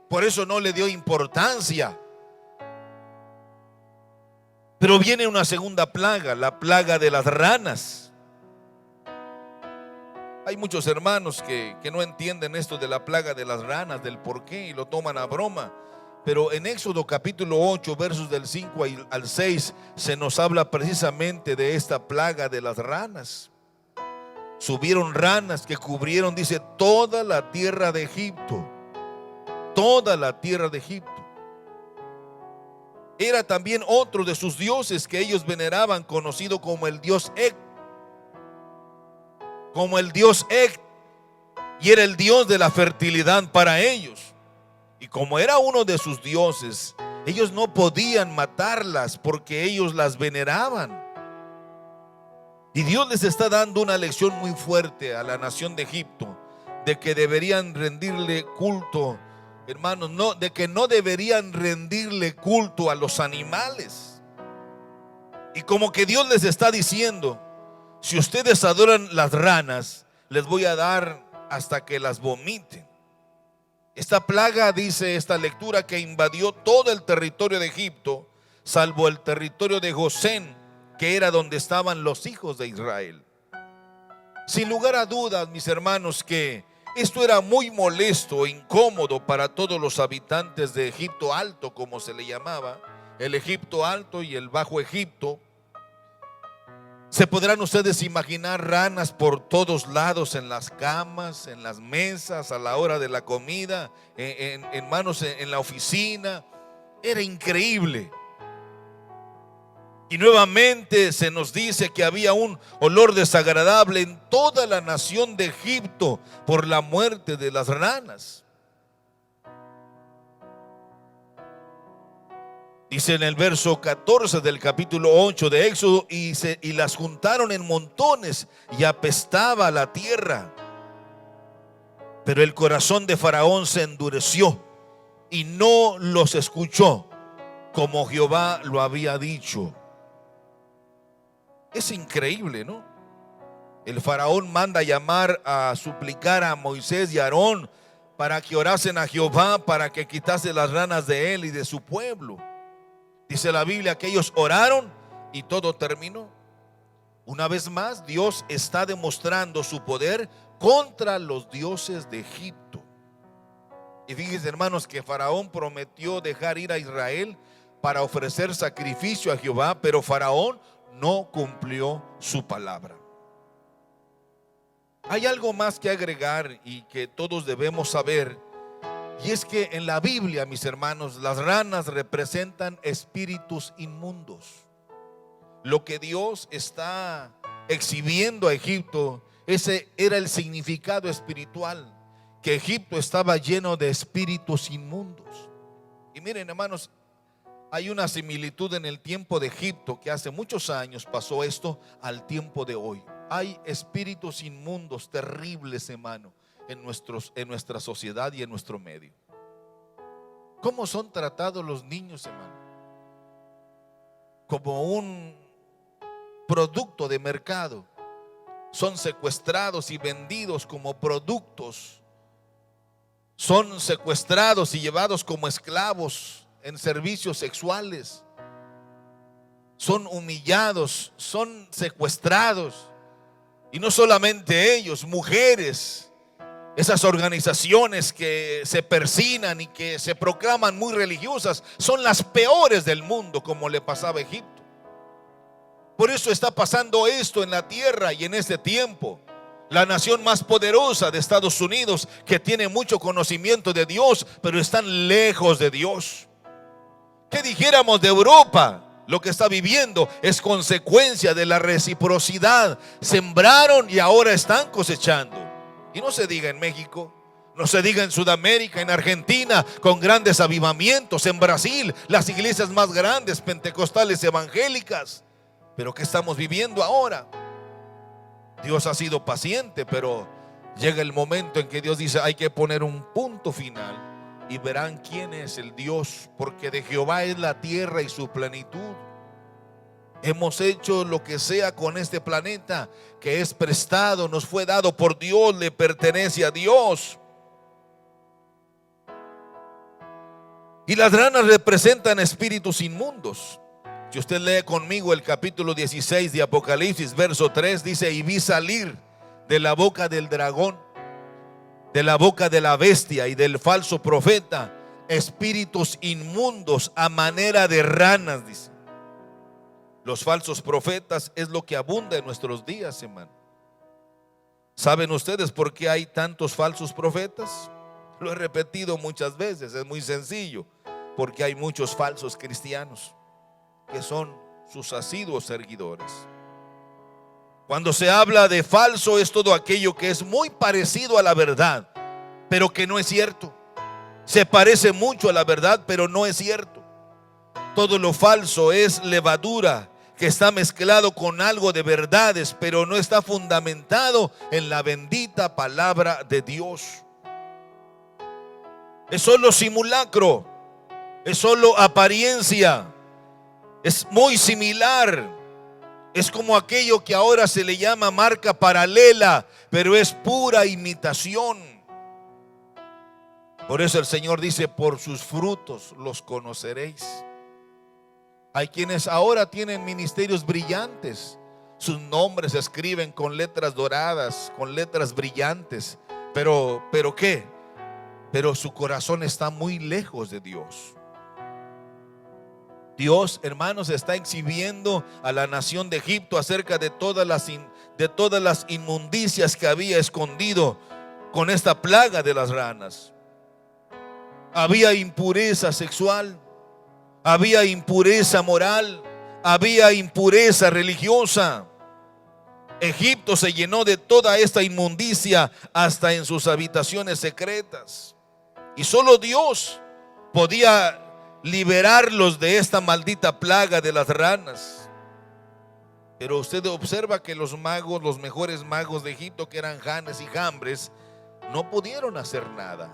Por eso no le dio importancia. Pero viene una segunda plaga, la plaga de las ranas. Hay muchos hermanos que no entienden esto de la plaga de las ranas, del por qué, y lo toman a broma. Pero en Éxodo capítulo 8, versos del 5 al 6, se nos habla precisamente de esta plaga de las ranas. Subieron ranas que cubrieron, dice, toda la tierra de Egipto. Toda la tierra de Egipto. Era también otro de sus dioses que ellos veneraban, conocido como el dios Ek. Como el dios Ek. Y era el dios de la fertilidad para ellos. Y como era uno de sus dioses, ellos no podían matarlas porque ellos las veneraban. Y Dios les está dando una lección muy fuerte a la nación de Egipto, de que deberían rendirle culto, hermanos, de que no deberían rendirle culto a los animales. Y como que Dios les está diciendo: si ustedes adoran las ranas, les voy a dar hasta que las vomiten. Esta plaga, dice esta lectura, que invadió todo el territorio de Egipto, salvo el territorio de Gosén, que era donde estaban los hijos de Israel. Sin lugar a dudas, mis hermanos, que esto era muy molesto e incómodo para todos los habitantes de Egipto Alto, como se le llamaba, el Egipto Alto y el Bajo Egipto. Se podrán ustedes imaginar ranas por todos lados, en las camas, en las mesas, a la hora de la comida, en la oficina. Era increíble. Y nuevamente se nos dice que había un olor desagradable en toda la nación de Egipto por la muerte de las ranas. Dice en el verso 14 del capítulo 8 de Éxodo: y las juntaron en montones y apestaba la tierra. Pero el corazón de Faraón se endureció y no los escuchó, como Jehová lo había dicho. Es increíble, ¿no? El Faraón manda llamar a suplicar a Moisés y a Aarón para que orasen a Jehová para que quitase las ranas de él y de su pueblo. Dice la Biblia que ellos oraron y todo terminó. Una vez más, Dios está demostrando su poder contra los dioses de Egipto. Y fíjense, hermanos, que Faraón prometió dejar ir a Israel para ofrecer sacrificio a Jehová, pero Faraón no cumplió su palabra. Hay algo más que agregar y que todos debemos saber, y es que en la Biblia, mis hermanos, las ranas representan espíritus inmundos. Lo que Dios está exhibiendo a Egipto, ese era el significado espiritual, que Egipto estaba lleno de espíritus inmundos. Y miren, hermanos, hay una similitud en el tiempo de Egipto, que hace muchos años pasó esto, al tiempo de hoy. Hay espíritus inmundos terribles, hermano, en nuestra sociedad y en nuestro medio. ¿Cómo son tratados los niños, hermano? Como un producto de mercado. Son secuestrados y vendidos como productos. Son secuestrados y llevados como esclavos en servicios sexuales. Son humillados, son secuestrados. Y no solamente ellos, mujeres, esas organizaciones que se persignan y que se proclaman muy religiosas, son las peores del mundo, como le pasaba a Egipto. Por eso está pasando esto en la tierra y en este tiempo. La nación más poderosa de Estados Unidos, que tiene mucho conocimiento de Dios, pero están lejos de Dios. ¿Qué dijéramos de Europa? Lo que está viviendo es consecuencia de la reciprocidad. Sembraron y ahora están cosechando. Y no se diga en México, no se diga en Sudamérica, en Argentina, con grandes avivamientos, en Brasil, las iglesias más grandes, pentecostales, evangélicas. Pero ¿qué estamos viviendo ahora? Dios ha sido paciente, pero llega el momento en que Dios dice: hay que poner un punto final. Y verán quién es el Dios, porque de Jehová es la tierra y su plenitud. Hemos hecho lo que sea con este planeta, que es prestado, nos fue dado por Dios, le pertenece a Dios. Y las ranas representan espíritus inmundos. Si usted lee conmigo el capítulo 16 de Apocalipsis, verso 3, dice: y vi salir de la boca del dragón, de la boca de la bestia y del falso profeta, espíritus inmundos a manera de ranas, dice. Los falsos profetas es lo que abunda en nuestros días, hermano. ¿Saben ustedes por qué hay tantos falsos profetas? Lo he repetido muchas veces, es muy sencillo. Porque hay muchos falsos cristianos que son sus asiduos seguidores. Cuando se habla de falso, es todo aquello que es muy parecido a la verdad, pero que no es cierto. Se parece mucho a la verdad, pero no es cierto. Todo lo falso es levadura que está mezclado con algo de verdades, pero no está fundamentado en la bendita palabra de Dios. Es solo simulacro, es solo apariencia, es muy similar. Es como aquello que ahora se le llama marca paralela, pero es pura imitación. Por eso el Señor dice: por sus frutos los conoceréis. Hay quienes ahora tienen ministerios brillantes. Sus nombres se escriben con letras doradas, con letras brillantes. Pero ¿qué? Pero su corazón está muy lejos de Dios. Dios, hermanos, está exhibiendo a la nación de Egipto acerca de todas las inmundicias que había escondido con esta plaga de las ranas. Había impureza sexual, había impureza moral, había impureza religiosa. Egipto se llenó de toda esta inmundicia hasta en sus habitaciones secretas. Y solo Dios podía liberarlos de esta maldita plaga de las ranas. Pero usted observa que los magos, los mejores magos de Egipto, que eran Janes y Jambres, no pudieron hacer nada.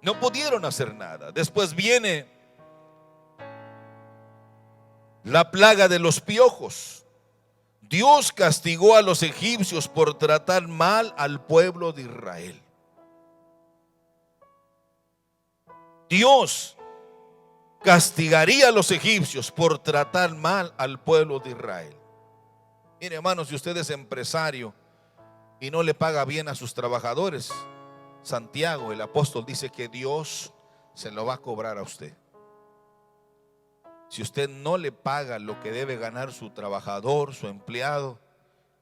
No pudieron hacer nada. Después viene la plaga de los piojos. Dios castigó a los egipcios por tratar mal al pueblo de Israel. Dios castigaría a los egipcios por tratar mal al pueblo de Israel. Mire, hermanos, si usted es empresario y no le paga bien a sus trabajadores, Santiago, el apóstol, dice que Dios se lo va a cobrar a usted. Si usted no le paga lo que debe ganar su trabajador, su empleado,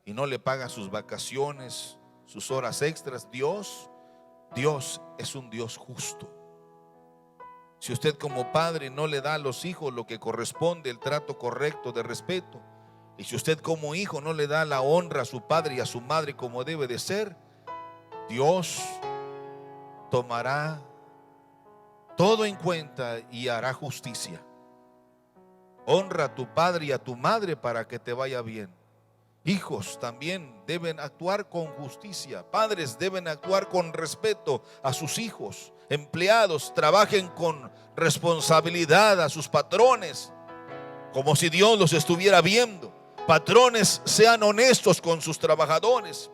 y no le paga sus vacaciones, sus horas extras, Dios es un Dios justo. Si usted como padre no le da a los hijos lo que corresponde, el trato correcto de respeto, y si usted como hijo no le da la honra a su padre y a su madre como debe de ser, Dios tomará todo en cuenta y hará justicia. Honra a tu padre y a tu madre para que te vaya bien. Hijos también deben actuar con justicia. Padres deben actuar con respeto a sus hijos. Empleados trabajen con responsabilidad a sus patrones, como si Dios los estuviera viendo. Patrones, sean honestos con sus trabajadores.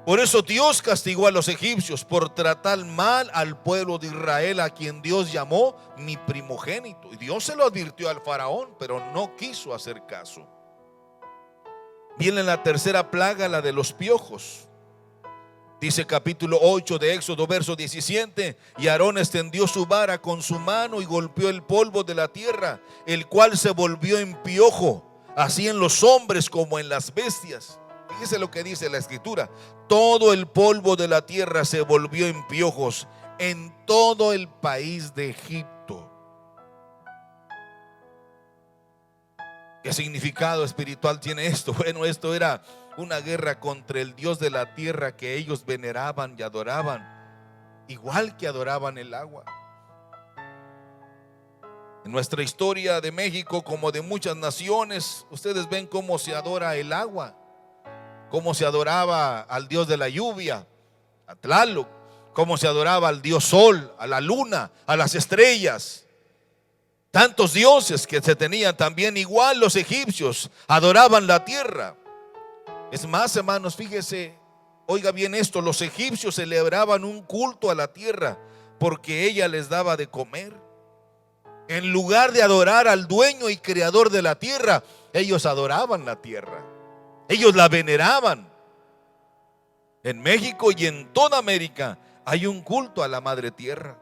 Por eso Dios castigó a los egipcios por tratar mal al pueblo de Israel, a quien Dios llamó mi primogénito. Y Dios se lo advirtió al faraón, pero no quiso hacer caso. Viene la tercera plaga, la de los piojos. Dice capítulo 8 de Éxodo, verso 17: y Aarón extendió su vara con su mano y golpeó el polvo de la tierra, el cual se volvió en piojo, así en los hombres como en las bestias. Fíjese lo que dice la escritura: todo el polvo de la tierra se volvió en piojos en todo el país de Egipto. ¿Qué significado espiritual tiene esto? Bueno, esto era una guerra contra el Dios de la tierra que ellos veneraban y adoraban, igual que adoraban el agua. En nuestra historia de México, como de muchas naciones, ustedes ven cómo se adora el agua, cómo se adoraba al Dios de la lluvia, a Tlaloc, cómo se adoraba al Dios Sol, a la luna, a las estrellas. Tantos dioses que se tenían también. Igual los egipcios adoraban la tierra. Es más, hermanos, fíjese, oiga bien esto: los egipcios celebraban un culto a la tierra porque ella les daba de comer. En lugar de adorar al dueño y creador de la tierra, ellos adoraban la tierra. Ellos la veneraban. En México y en toda América hay un culto a la madre tierra.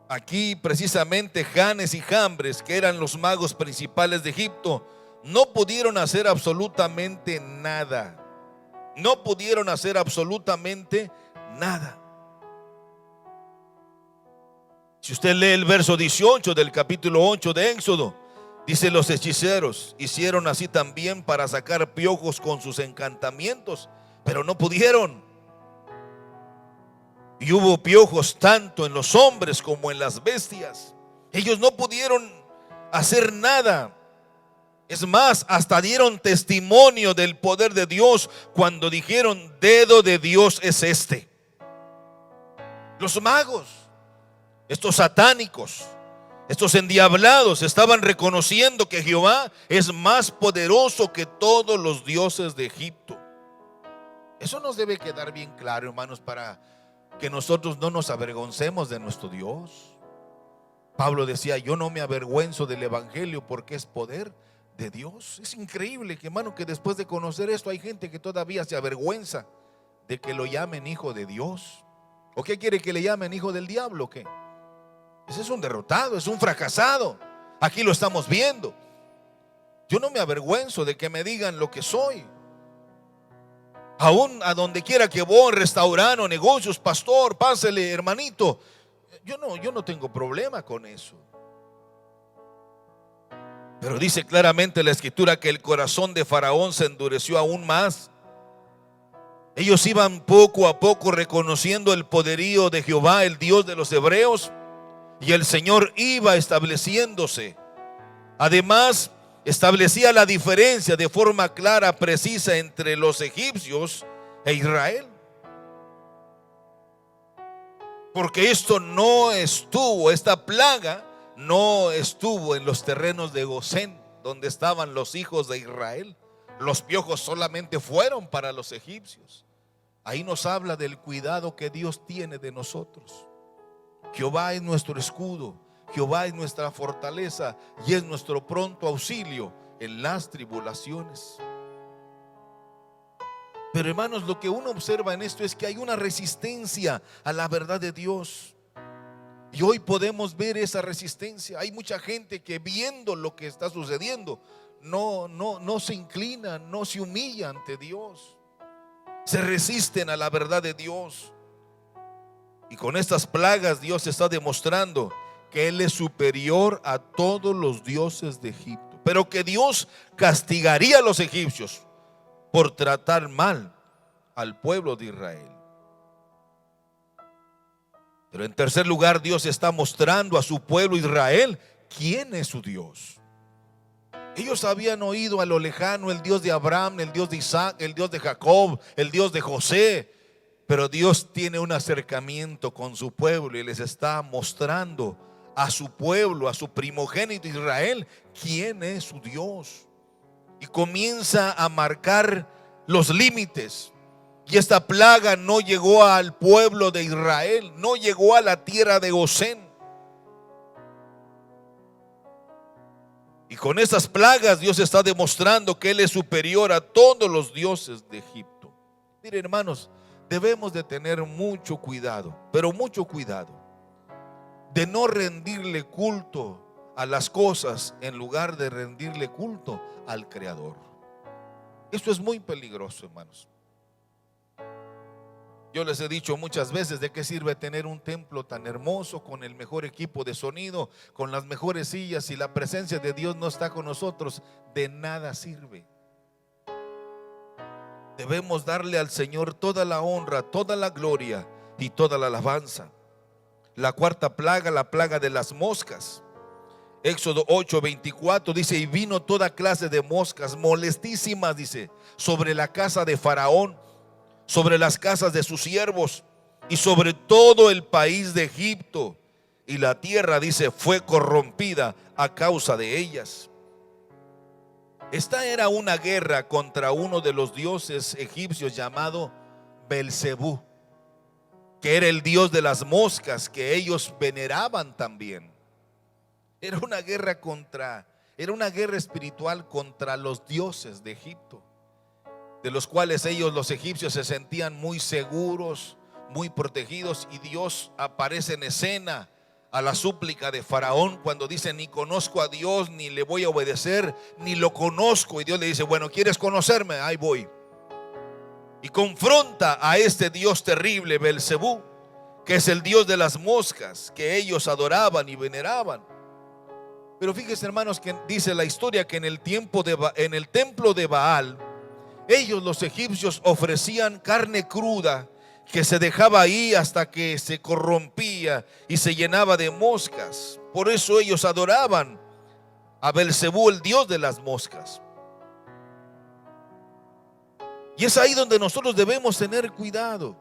Aquí precisamente Janes y Jambres, que eran los magos principales de Egipto, no pudieron hacer absolutamente nada. No pudieron hacer absolutamente nada. Si usted lee el verso 18 del capítulo 8 de Éxodo, dice: los hechiceros hicieron así también para sacar piojos con sus encantamientos, pero no pudieron. Y hubo piojos tanto en los hombres como en las bestias. Ellos no pudieron hacer nada. Es más, hasta dieron testimonio del poder de Dios cuando dijeron: dedo de Dios es este. Los magos, estos satánicos, estos endiablados, estaban reconociendo que Jehová es más poderoso que todos los dioses de Egipto. Eso nos debe quedar bien claro, hermanos, para que nosotros no nos avergoncemos de nuestro Dios. Pablo decía: yo no me avergüenzo del evangelio porque es poder de Dios. Es increíble que, hermano, que después de conocer esto hay gente que todavía se avergüenza de que lo llamen hijo de Dios. ¿O qué quiere que le llamen hijo del diablo? ¿O qué? Ese es un derrotado, es un fracasado. Aquí lo estamos viendo. Yo no me avergüenzo de que me digan lo que soy. Aún a donde quiera que voy, restaurante o negocios: pastor, pásele, hermanito. Yo no tengo problema con eso. Pero dice claramente la escritura que el corazón de Faraón se endureció aún más. Ellos iban poco a poco reconociendo el poderío de Jehová, el Dios de los hebreos, y el Señor iba estableciéndose. Además, establecía la diferencia de forma clara, precisa, entre los egipcios e Israel. Porque esta plaga no estuvo en los terrenos de Gosén, donde estaban los hijos de Israel. Los piojos solamente fueron para los egipcios. Ahí nos habla del cuidado que Dios tiene de nosotros. Jehová es nuestro escudo, Jehová es nuestra fortaleza y es nuestro pronto auxilio en las tribulaciones. Pero, hermanos, lo que uno observa en esto es que hay una resistencia a la verdad de Dios. Y hoy podemos ver esa resistencia. Hay mucha gente que, viendo lo que está sucediendo, no se inclina, no se humilla ante Dios. Se resisten a la verdad de Dios. Y con estas plagas Dios está demostrando que Él es superior a todos los dioses de Egipto, pero que Dios castigaría a los egipcios por tratar mal al pueblo de Israel. Pero en tercer lugar, Dios está mostrando a su pueblo Israel quién es su Dios. Ellos habían oído a lo lejano el Dios de Abraham, el Dios de Isaac, el Dios de Jacob, el Dios de José. Pero Dios tiene un acercamiento con su pueblo y les está mostrando a su pueblo, a su primogénito Israel, quién es su Dios. Y comienza a marcar los límites. Y esta plaga no llegó al pueblo de Israel, no llegó a la tierra de Gosén. Y con estas plagas Dios está demostrando que Él es superior a todos los dioses de Egipto. Miren, hermanos, debemos de tener mucho cuidado, pero mucho cuidado, de no rendirle culto a las cosas en lugar de rendirle culto al Creador. Esto es muy peligroso, hermanos. Yo les he dicho muchas veces: ¿de qué sirve tener un templo tan hermoso, con el mejor equipo de sonido, con las mejores sillas, si la presencia de Dios no está con nosotros? De nada sirve. Debemos darle al Señor toda la honra, toda la gloria y toda la alabanza. La cuarta plaga, la plaga de las moscas. Éxodo 8:24 dice: y vino toda clase de moscas molestísimas, dice, sobre la casa de Faraón, sobre las casas de sus siervos y sobre todo el país de Egipto. Y la tierra, dice, fue corrompida a causa de ellas. Esta era una guerra contra uno de los dioses egipcios llamado Belcebú. que era el dios de las moscas, que ellos veneraban también. Era una guerra espiritual contra los dioses de Egipto, de los cuales ellos, los egipcios, se sentían muy seguros, muy protegidos, y Dios aparece en escena a la súplica de Faraón cuando dice: ni conozco a Dios, ni le voy a obedecer, ni lo conozco. Y Dios le dice: bueno, ¿quieres conocerme? Ahí voy. Y confronta a este dios terrible, Belcebú, que es el dios de las moscas, que ellos adoraban y veneraban. Pero fíjense, hermanos, que dice la historia que en el templo de Baal, ellos, los egipcios, ofrecían carne cruda que se dejaba ahí hasta que se corrompía y se llenaba de moscas. Por eso ellos adoraban a Belcebú, el dios de las moscas. Y es ahí donde nosotros debemos tener cuidado.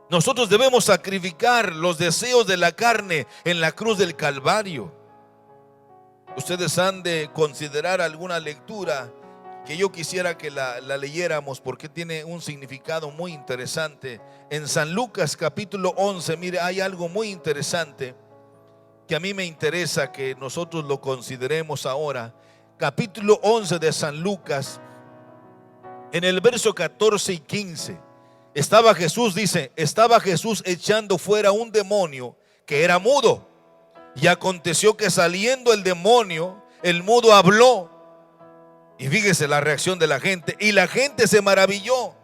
Nosotros debemos sacrificar los deseos de la carne en la cruz del Calvario. Ustedes han de considerar alguna lectura que yo quisiera que la leyéramos, porque tiene un significado muy interesante. En San Lucas capítulo 11, mire, hay algo muy interesante que a mí me interesa que nosotros lo consideremos ahora. Capítulo 11 de San Lucas, en el verso 14 y 15. Estaba Jesús echando fuera un demonio que era mudo. Y aconteció que saliendo el demonio, el mudo habló. Y fíjese la reacción de la gente. Y la gente se maravilló.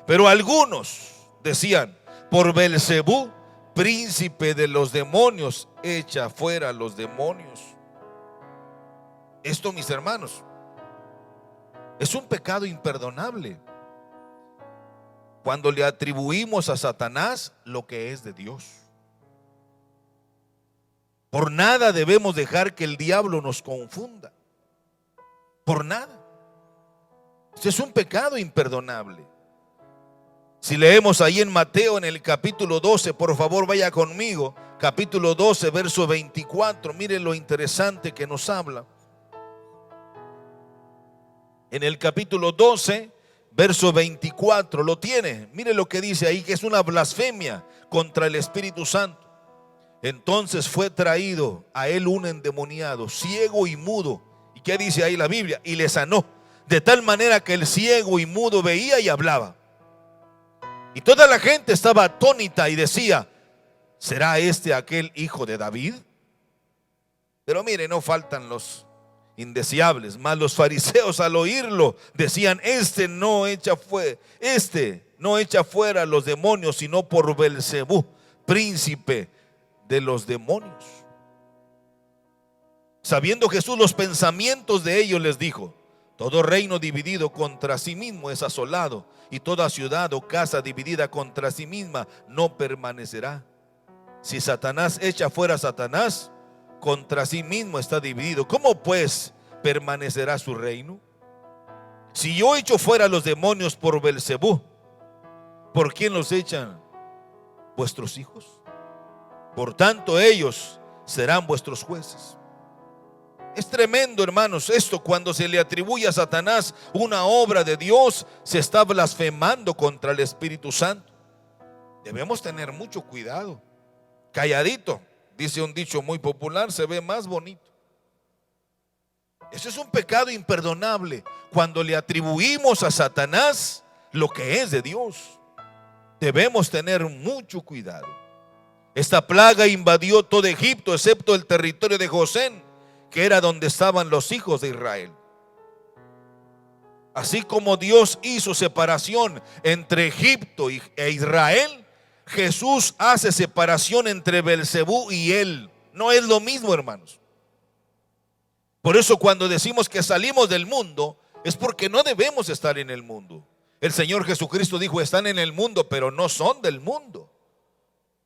Pero algunos decían: por Belcebú, príncipe de los demonios, echa fuera los demonios. Esto, mis hermanos, es un pecado imperdonable cuando le atribuimos a Satanás lo que es de Dios. Por nada debemos dejar que el diablo nos confunda. Por nada. Este es un pecado imperdonable. Si leemos ahí en Mateo, en el capítulo 12, por favor vaya conmigo, capítulo 12, verso 24, mire lo interesante que nos habla. En el capítulo 12, verso 24, lo tiene. Mire lo que dice ahí, que es una blasfemia contra el Espíritu Santo. Entonces fue traído a él un endemoniado, ciego y mudo. ¿Y qué dice ahí la Biblia? Y le sanó, de tal manera que el ciego y mudo veía y hablaba. Y toda la gente estaba atónita y decía: ¿será este aquel hijo de David? Pero mire, no faltan los indeseables. Mas los fariseos, al oírlo, decían: este no echa fuera los demonios, sino por Belcebú, príncipe de los demonios. Sabiendo Jesús los pensamientos de ellos, les dijo: todo reino dividido contra sí mismo es asolado, y toda ciudad o casa dividida contra sí misma no permanecerá. Si Satanás echa fuera a Satanás, contra sí mismo está dividido. ¿Cómo pues permanecerá su reino? Si yo echo fuera a los demonios por Belcebú, ¿por quién los echan? Vuestros hijos. Por tanto, ellos serán vuestros jueces. Es tremendo, hermanos, esto. Cuando se le atribuye a Satanás una obra de Dios, se está blasfemando contra el Espíritu Santo. Debemos tener mucho cuidado. Calladito, dice un dicho muy popular, se ve más bonito. Eso es un pecado imperdonable, cuando le atribuimos a Satanás lo que es de Dios. Debemos tener mucho cuidado. Esta plaga invadió todo Egipto, excepto el territorio de Gosén, que era donde estaban los hijos de Israel. Así como Dios hizo separación entre Egipto e Israel, Jesús hace separación entre Belcebú y él. No es lo mismo, hermanos. Por eso cuando decimos que salimos del mundo, es porque no debemos estar en el mundo. El Señor Jesucristo dijo: están en el mundo, pero no son del mundo.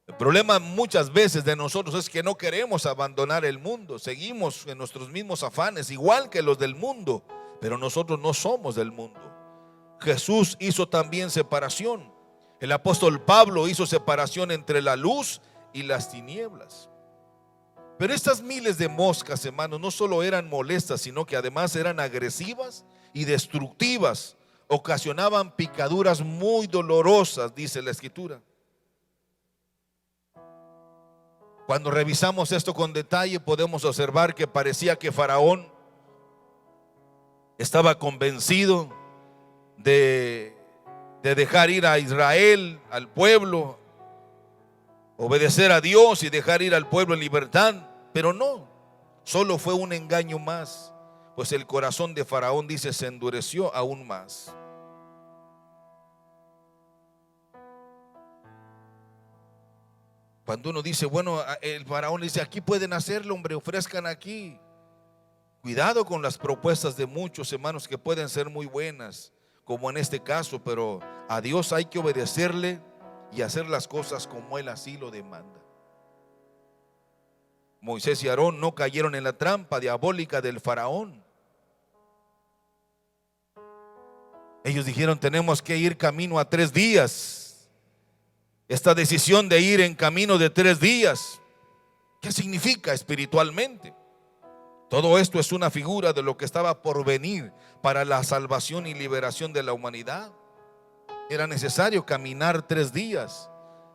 El problema muchas veces de nosotros es que no queremos abandonar el mundo. Seguimos en nuestros mismos afanes, igual que los del mundo, pero nosotros no somos del mundo. Jesús hizo también separación. El apóstol Pablo hizo separación entre la luz y las tinieblas. Pero estas miles de moscas, hermanos, no solo eran molestas, sino que además eran agresivas y destructivas ocasionaban picaduras muy dolorosas, dice la Escritura. Cuando revisamos esto con detalle, podemos observar que parecía que Faraón estaba convencido de dejar ir a Israel, al pueblo, obedecer a Dios y dejar ir al pueblo en libertad, pero no, solo fue un engaño más, pues el corazón de Faraón, dice, se endureció aún más. Cuando uno dice, bueno, el Faraón dice, aquí pueden hacerlo, hombre, ofrezcan aquí. Cuidado con las propuestas de muchos, hermanos, que pueden ser muy buenas, como en este caso, pero a Dios hay que obedecerle y hacer las cosas como Él así lo demanda. Moisés y Aarón no cayeron en la trampa diabólica del Faraón. Ellos dijeron, tenemos que ir camino a 3 días. Esta decisión de ir en camino de 3 días, ¿qué significa espiritualmente? Todo esto es una figura de lo que estaba por venir para la salvación y liberación de la humanidad. Era necesario caminar 3 días.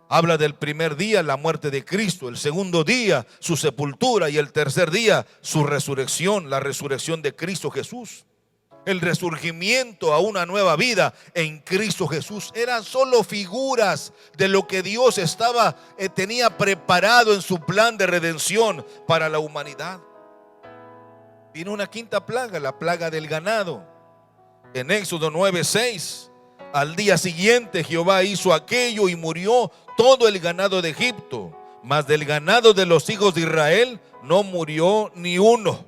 Habla del primer día, la muerte de Cristo, el segundo día, su sepultura, y el tercer día, su resurrección, la resurrección de Cristo Jesús. El resurgimiento a una nueva vida en Cristo Jesús. Eran solo figuras de lo que Dios tenía preparado en su plan de redención para la humanidad. Vino una quinta plaga, la plaga del ganado. En Éxodo 9:6, al día siguiente Jehová hizo aquello y murió todo el ganado de Egipto, mas del ganado de los hijos de Israel no murió ni uno.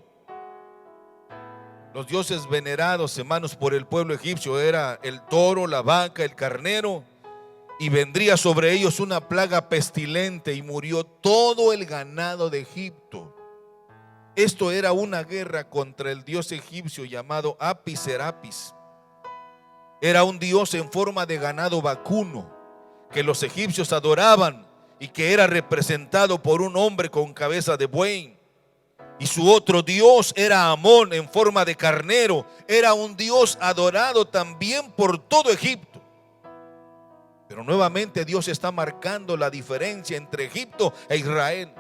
Los dioses venerados, hermanos, por el pueblo egipcio era el toro, la vaca, el carnero, y vendría sobre ellos una plaga pestilente y murió todo el ganado de Egipto. Esto era una guerra contra el dios egipcio llamado Apis Serapis. Era un dios en forma de ganado vacuno que los egipcios adoraban y que era representado por un hombre con cabeza de buey. Y su otro dios era Amón en forma de carnero. Era un dios adorado también por todo Egipto. Pero nuevamente Dios está marcando la diferencia entre Egipto e Israel,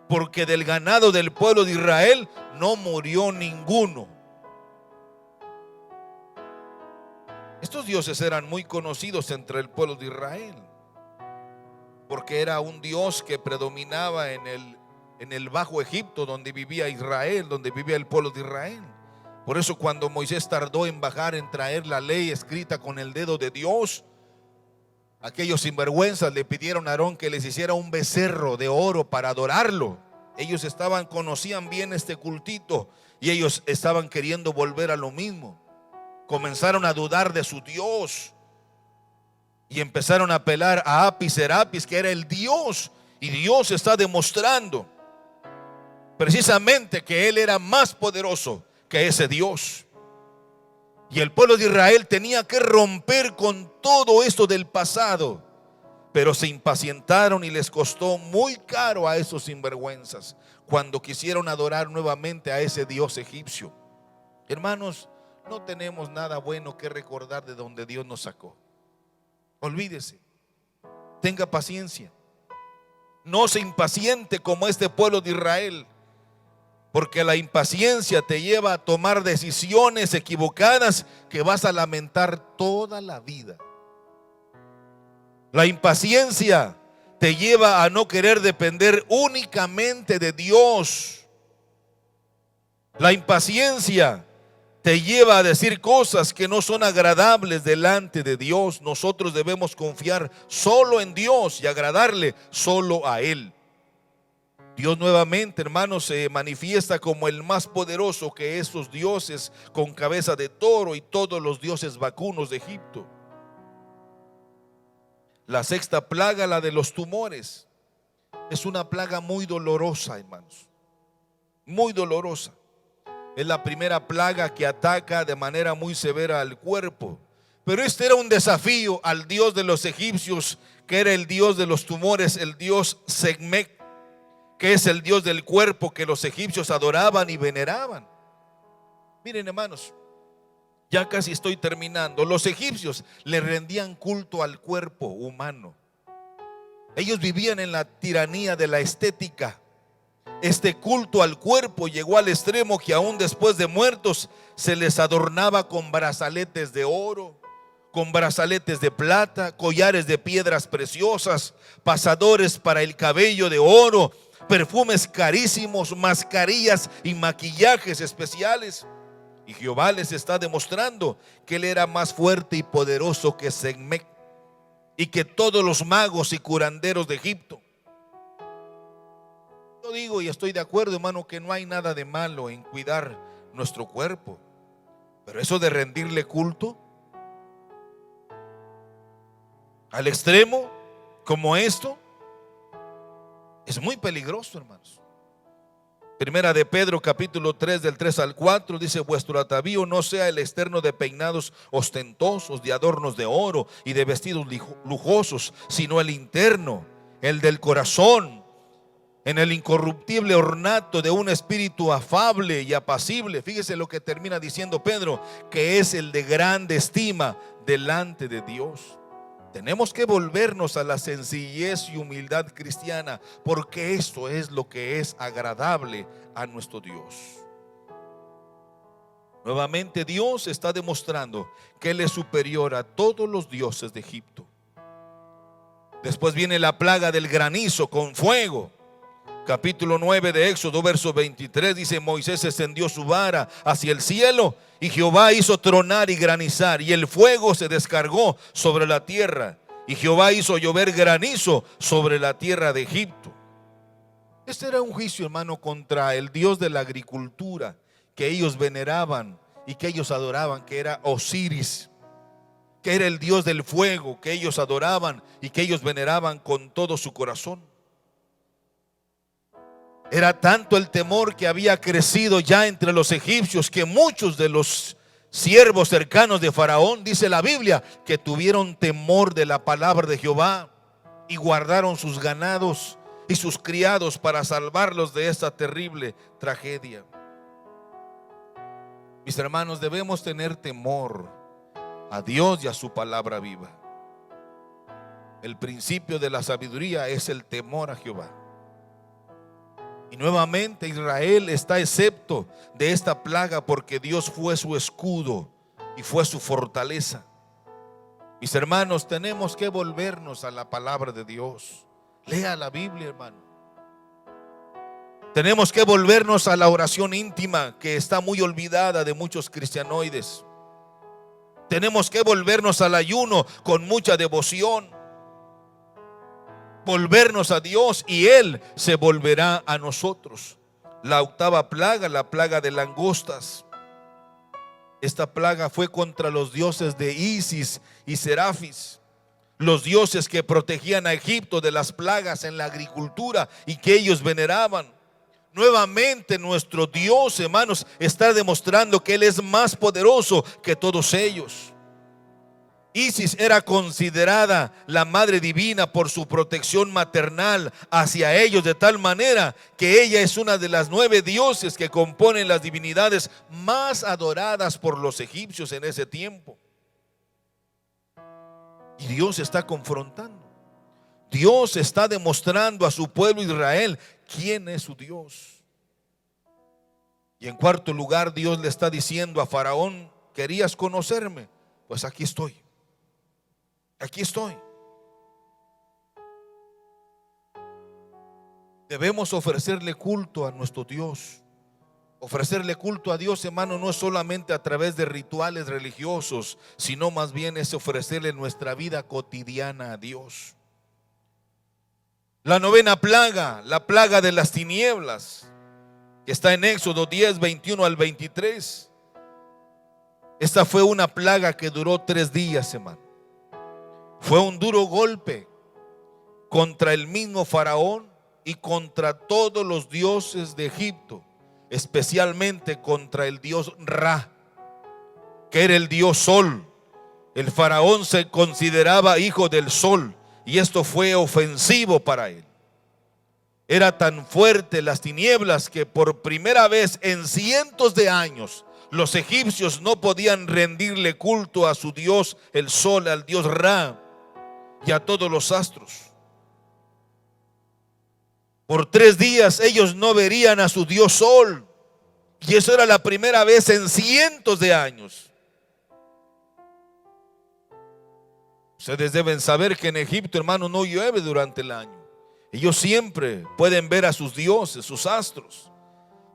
porque del ganado del pueblo de Israel no murió ninguno. Estos dioses eran muy conocidos entre el pueblo de Israel, porque era un dios que predominaba en el Bajo Egipto, donde vivía Israel, donde vivía el pueblo de Israel. Por eso cuando Moisés tardó en bajar, en traer la ley escrita con el dedo de Dios, aquellos sinvergüenzas le pidieron a Aarón que les hiciera un becerro de oro para adorarlo. Ellos conocían bien este cultito y ellos estaban queriendo volver a lo mismo. Comenzaron a dudar de su Dios y empezaron a apelar a Apis Serapis, que era el Dios, y Dios está demostrando precisamente que Él era más poderoso que ese Dios. Y el pueblo de Israel tenía que romper con todo esto del pasado, pero se impacientaron y les costó muy caro a esos sinvergüenzas cuando quisieron adorar nuevamente a ese Dios egipcio. Hermanos, no tenemos nada bueno que recordar de donde Dios nos sacó. Olvídese, tenga paciencia, no se impaciente como este pueblo de Israel, porque la impaciencia te lleva a tomar decisiones equivocadas que vas a lamentar toda la vida. La impaciencia te lleva a no querer depender únicamente de Dios. La impaciencia te lleva a decir cosas que no son agradables delante de Dios. Nosotros debemos confiar solo en Dios y agradarle solo a Él. Dios nuevamente, hermanos, se manifiesta como el más poderoso que esos dioses con cabeza de toro y todos los dioses vacunos de Egipto. La sexta plaga, la de los tumores, es una plaga muy dolorosa, hermanos, muy dolorosa. Es la primera plaga que ataca de manera muy severa al cuerpo. Pero este era un desafío al Dios de los egipcios, que era el Dios de los tumores, el Dios Sekhmet, que es el Dios del cuerpo que los egipcios adoraban y veneraban. Miren, hermanos, Ya casi estoy terminando. Los egipcios le rendían culto al cuerpo humano. Ellos vivían en la tiranía de la estética. Este culto al cuerpo llegó al extremo que aún después de muertos se les adornaba con brazaletes de oro, con brazaletes de plata, collares de piedras preciosas, pasadores para el cabello de oro, perfumes carísimos, mascarillas y maquillajes especiales. Y Jehová les está demostrando que Él era más fuerte y poderoso que Sekhmet y que todos los magos y curanderos de Egipto. Yo digo y estoy de acuerdo, hermano, que no hay nada de malo en cuidar nuestro cuerpo, pero eso de rendirle culto al extremo como esto es muy peligroso, hermanos. Primera de Pedro capítulo 3 del 3 al 4 dice: vuestro atavío no sea el externo de peinados ostentosos, de adornos de oro y de vestidos lujosos, sino el interno, el del corazón, en el incorruptible ornato de un espíritu afable y apacible. Fíjese lo que termina diciendo Pedro, que es el de grande estima delante de Dios. Tenemos que volvernos a la sencillez y humildad cristiana, porque esto es lo que es agradable a nuestro Dios. Nuevamente Dios está demostrando que Él es superior a todos los dioses de Egipto. Después viene la plaga del granizo con fuego. Capítulo 9 de Éxodo, verso 23 dice: Moisés extendió su vara hacia el cielo y Jehová hizo tronar y granizar, y el fuego se descargó sobre la tierra, y Jehová hizo llover granizo sobre la tierra de Egipto. Este era un juicio, hermano, contra el dios de la agricultura que ellos veneraban y que ellos adoraban, que era Osiris, que era el dios del fuego que ellos adoraban y que ellos veneraban con todo su corazón. Era tanto el temor que había crecido ya entre los egipcios que muchos de los siervos cercanos de Faraón, dice la Biblia, que tuvieron temor de la palabra de Jehová y guardaron sus ganados y sus criados para salvarlos de esta terrible tragedia. Mis hermanos, debemos tener temor a Dios y a su palabra viva. El principio de la sabiduría es el temor a Jehová. Y nuevamente Israel está excepto de esta plaga porque Dios fue su escudo y fue su fortaleza. Mis hermanos, tenemos que volvernos a la palabra de Dios. Lea la Biblia, hermano. Tenemos que volvernos a la oración íntima, que está muy olvidada de muchos cristianoides. Tenemos que volvernos al ayuno con mucha devoción. Volvernos a Dios y Él se volverá a nosotros. La octava plaga, la plaga de langostas. Esta plaga fue contra los dioses de Isis y Serafis, los dioses que protegían a Egipto de las plagas en la agricultura y que ellos veneraban. Nuevamente nuestro Dios, hermanos, está demostrando que Él es más poderoso que todos ellos. Isis era considerada la madre divina por su protección maternal hacia ellos, de tal manera que ella es una de las 9 dioses que componen las divinidades más adoradas por los egipcios en ese tiempo. Y Dios está confrontando. Dios está demostrando a su pueblo Israel quién es su Dios. Y en cuarto lugar, Dios le está diciendo a Faraón: ¿querías conocerme? Pues aquí estoy. Aquí estoy. Debemos ofrecerle culto a nuestro Dios. Ofrecerle culto a Dios, hermano, no es solamente a través de rituales religiosos, sino más bien es ofrecerle nuestra vida cotidiana a Dios. La novena plaga, la plaga de las tinieblas, que está en Éxodo 10, 21 al 23. Esta fue una plaga que duró 3 días, hermano. Fue un duro golpe contra el mismo Faraón y contra todos los dioses de Egipto, especialmente contra el dios Ra, que era el dios sol. El Faraón se consideraba hijo del sol y esto fue ofensivo para él. Era tan fuerte las tinieblas que por primera vez en cientos de años Los egipcios no podían rendirle culto a su dios, el sol, al dios Ra y a todos los astros. Por 3 días ellos no verían a su dios sol. Y eso era la primera vez en cientos de años. Ustedes deben saber que en Egipto, hermano, no llueve durante el año. Ellos siempre pueden ver a sus dioses, sus astros.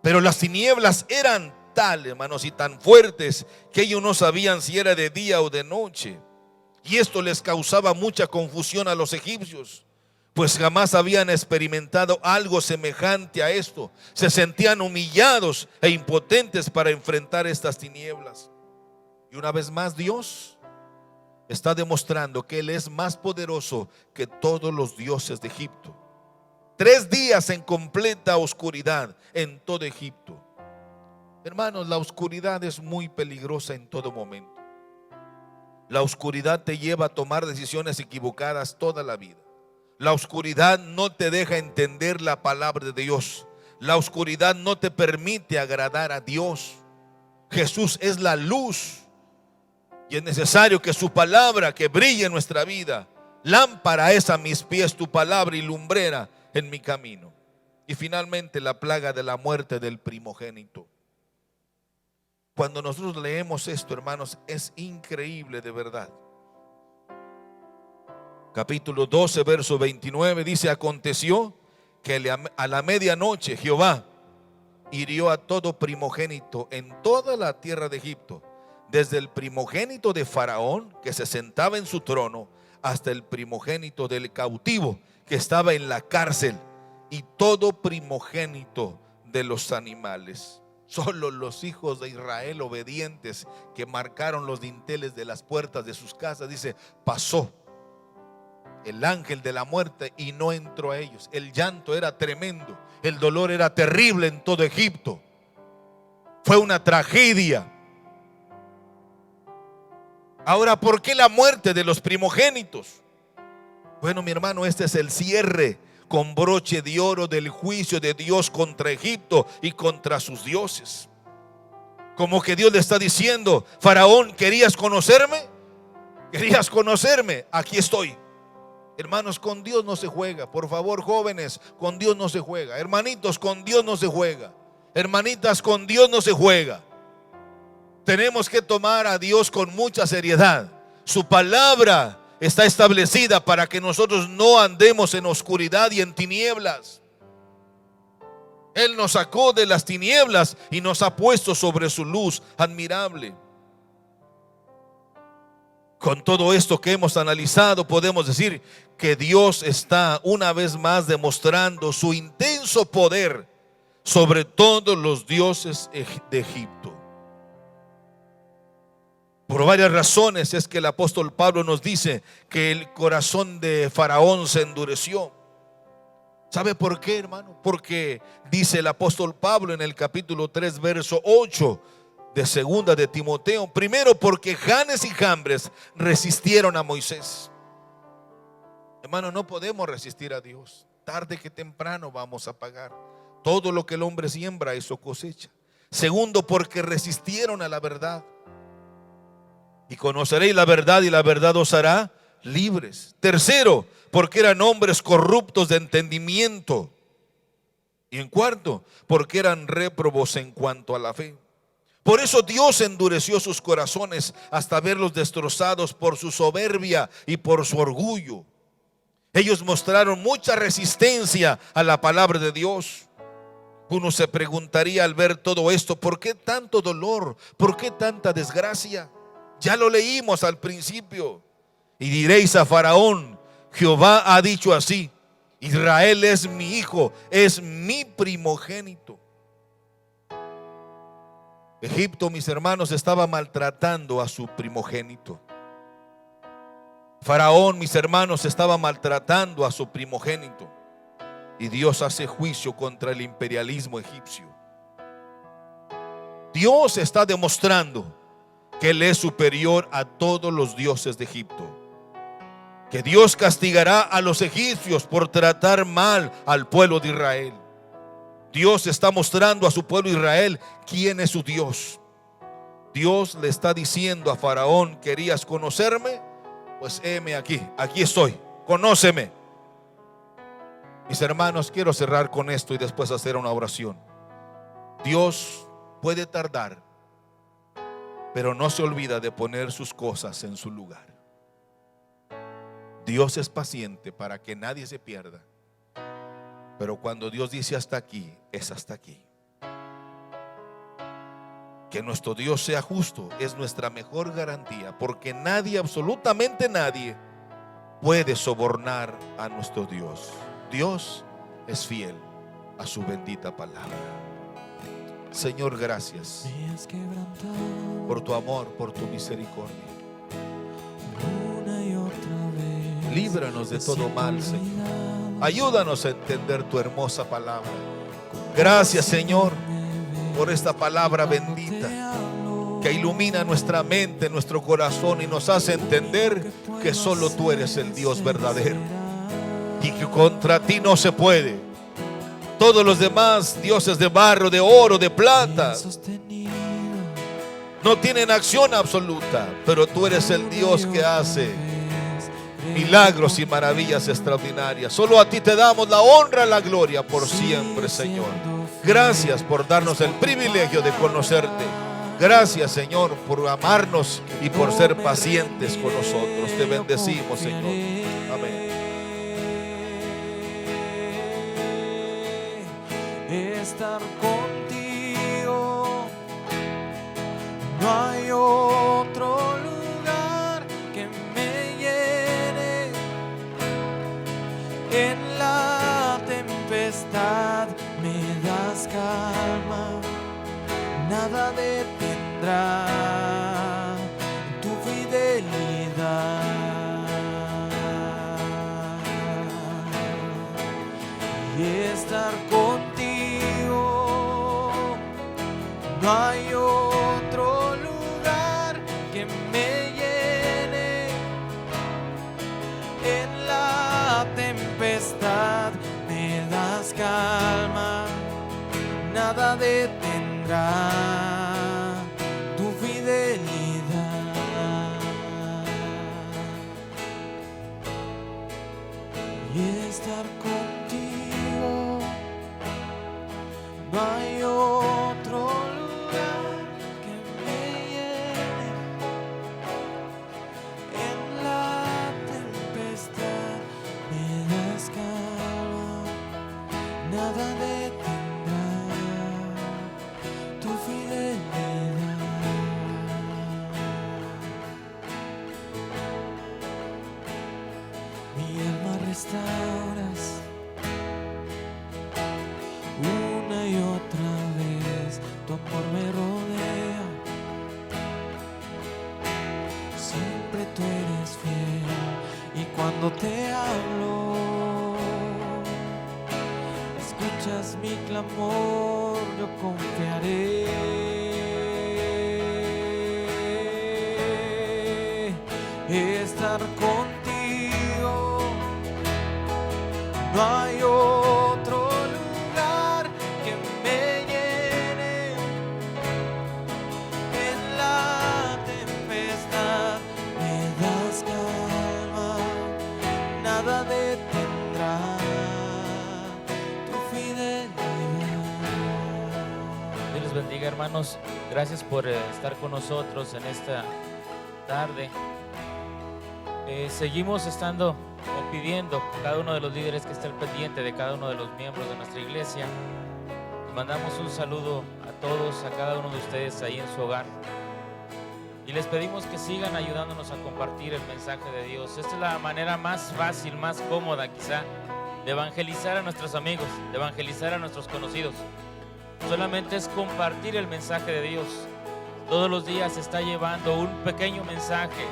Pero las tinieblas eran tales, hermanos, y tan fuertes que ellos no sabían si era de día o de noche. Y esto les causaba mucha confusión a los egipcios, pues jamás habían experimentado algo semejante a esto. Se sentían humillados e impotentes para enfrentar estas tinieblas. Y una vez más Dios está demostrando que Él es más poderoso que todos los dioses de Egipto. 3 días en completa oscuridad en todo Egipto. Hermanos, la oscuridad es muy peligrosa en todo momento. La oscuridad te lleva a tomar decisiones equivocadas toda la vida. La oscuridad no te deja entender la palabra de Dios. La oscuridad no te permite agradar a Dios. Jesús es la luz y es necesario que su palabra que brille en nuestra vida. Lámpara es a mis pies tu palabra y lumbrera en mi camino. Y finalmente la plaga de la muerte del primogénito. Cuando nosotros leemos esto, hermanos, es increíble de verdad. Capítulo 12, verso 29 dice: aconteció que a la medianoche Jehová hirió a todo primogénito en toda la tierra de Egipto, desde el primogénito de Faraón que se sentaba en su trono, hasta el primogénito del cautivo que estaba en la cárcel, y todo primogénito de los animales. Solo los hijos de Israel obedientes, que marcaron los dinteles de las puertas de sus casas, dice, pasó el ángel de la muerte y no entró a ellos. El llanto era tremendo, el dolor era terrible en todo Egipto. Fue una tragedia. Ahora, ¿por qué la muerte de los primogénitos? Bueno, mi hermano, este es el cierre con broche de oro del juicio de Dios contra Egipto y contra sus dioses. Como que Dios le está diciendo: Faraón, ¿querías conocerme? ¿Querías conocerme? Aquí estoy. Hermanos, con Dios no se juega. Por favor, jóvenes, con Dios no se juega. Hermanitos, con Dios no se juega. Hermanitas, con Dios no se juega. Tenemos que tomar a Dios con mucha seriedad. Su palabra está establecida para que nosotros no andemos en oscuridad y en tinieblas. Él nos sacó de las tinieblas y nos ha puesto sobre su luz admirable. Con todo esto que hemos analizado, podemos decir que Dios está una vez más demostrando su intenso poder sobre todos los dioses de Egipto. Por varias razones es que el apóstol Pablo nos dice que el corazón de Faraón se endureció. ¿Sabe por qué, hermano? Porque dice el apóstol Pablo en el capítulo 3, verso 8 de segunda de Timoteo: primero, porque Janes y Jambres resistieron a Moisés. Hermano, no podemos resistir a Dios. Tarde que temprano vamos a pagar. Todo lo que el hombre siembra, eso cosecha. Segundo, porque resistieron a la verdad. Y conoceréis la verdad, y la verdad os hará libres. Tercero, porque eran hombres corruptos de entendimiento. Y en cuarto, porque eran réprobos en cuanto a la fe. Por eso Dios endureció sus corazones hasta verlos destrozados por su soberbia y por su orgullo. Ellos mostraron mucha resistencia a la palabra de Dios. Uno se preguntaría al ver todo esto: ¿por qué tanto dolor? ¿Por qué tanta desgracia? Ya lo leímos al principio. Y diréis a Faraón: Jehová ha dicho así: Israel es mi hijo, es mi primogénito. Egipto, mis hermanos, estaba maltratando a su primogénito. Faraón, mis hermanos, estaba maltratando a su primogénito. Y Dios hace juicio contra el imperialismo egipcio. Dios está demostrando que Él es superior a todos los dioses de Egipto. Que Dios castigará a los egipcios por tratar mal al pueblo de Israel. Dios está mostrando a su pueblo Israel quién es su Dios. Dios le está diciendo a Faraón: ¿querías conocerme? Pues heme aquí, aquí estoy, conóceme. Mis hermanos, quiero cerrar con esto y después hacer una oración. Dios puede tardar, pero no se olvida de poner sus cosas en su lugar. Dios es paciente para que nadie se pierda, pero cuando Dios dice hasta aquí, es hasta aquí. Que nuestro Dios sea justo es nuestra mejor garantía, porque nadie, absolutamente nadie, puede sobornar a nuestro Dios. Dios es fiel a su bendita palabra. Señor, gracias por tu amor, por tu misericordia. Líbranos de todo mal, Señor. Ayúdanos a entender tu hermosa palabra. Gracias, Señor, por esta palabra bendita que ilumina nuestra mente, nuestro corazón, y nos hace entender que solo tú eres el Dios verdadero y que contra ti no se puede. Todos los demás dioses de barro, de oro, de plata no tienen acción absoluta, pero tú eres el Dios que hace milagros y maravillas extraordinarias. Solo a ti te damos la honra y la gloria por siempre, Señor. Gracias por darnos el privilegio de conocerte. Gracias, Señor, por amarnos y por ser pacientes con nosotros. Te bendecimos, Señor. Amén. Estar contigo, no hay otro lugar que me llene. En la tempestad me das calma, nada detendrá tu fidelidad. Y estar contigo, no hay otro lugar que me llene. En la tempestad me das calma, nada detendrá tu fidelidad. Y estar contigo, no hay otro lugar que me llene. En la tempestad me das calma, nada detendrá tu fidelidad. Mi alma restauras una y otra vez, tu amor me rodea. Siempre tú eres fiel, y cuando te hablo, escuchas mi clamor, yo confiaré. Estar contigo, no hay otro lugar que me llene. En la tempestad me das calma, nada detendrá tu fidelidad. Dios les bendiga, hermanos. Gracias por estar con nosotros en esta tarde. Seguimos estando o pidiendo cada uno de los líderes que esté al pendiente de cada uno de los miembros de nuestra iglesia. Les mandamos un saludo a todos, a cada uno de ustedes ahí en su hogar, y les pedimos que sigan ayudándonos a compartir el mensaje de Dios. Esta es la manera más fácil, más cómoda quizá, de evangelizar a nuestros amigos, de evangelizar a nuestros conocidos. Solamente es compartir el mensaje de Dios. Todos los días se está llevando un pequeño mensaje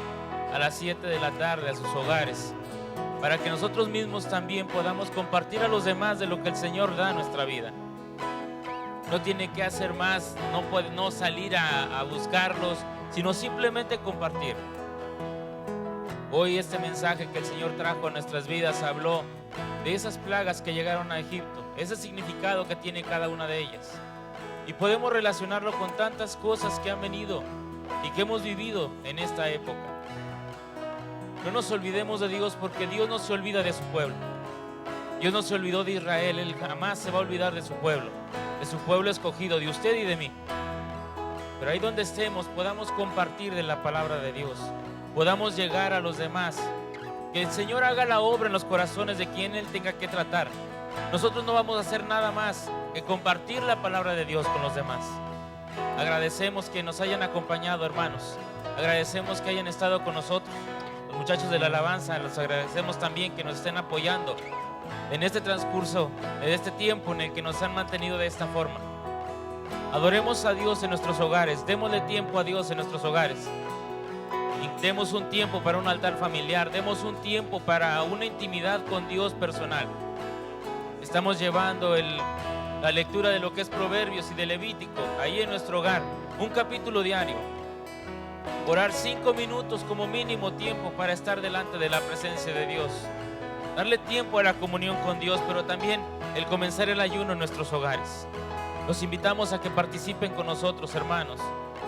a las 7 de la tarde a sus hogares, para que nosotros mismos también podamos compartir a los demás de lo que el Señor da a nuestra vida. No tiene que hacer más, no salir a buscarlos, sino simplemente compartir. Hoy este mensaje que el Señor trajo a nuestras vidas habló de esas plagas que llegaron a Egipto, ese significado que tiene cada una de ellas. Y podemos relacionarlo con tantas cosas que han venido y que hemos vivido en esta época. No nos olvidemos de Dios, porque Dios no se olvida de su pueblo. Dios no se olvidó de Israel, Él jamás se va a olvidar de su pueblo escogido, de usted y de mí. Pero ahí donde estemos, podamos compartir de la palabra de Dios, podamos llegar a los demás, que el Señor haga la obra en los corazones de quien Él tenga que tratar. Nosotros no vamos a hacer nada más que compartir la palabra de Dios con los demás. Agradecemos que nos hayan acompañado, hermanos. Agradecemos que hayan estado con nosotros. Los muchachos de la alabanza, los agradecemos también que nos estén apoyando en este transcurso, en este tiempo en el que nos han mantenido de esta forma. Adoremos a Dios en nuestros hogares, démosle tiempo a Dios en nuestros hogares. Y demos un tiempo para un altar familiar, demos un tiempo para una intimidad con Dios personal. Estamos llevando la lectura de lo que es Proverbios y de Levítico ahí en nuestro hogar, un capítulo diario. Orar 5 minutos como mínimo tiempo para estar delante de la presencia de Dios. Darle tiempo a la comunión con Dios, pero también el comenzar el ayuno en nuestros hogares. Los invitamos a que participen con nosotros, hermanos.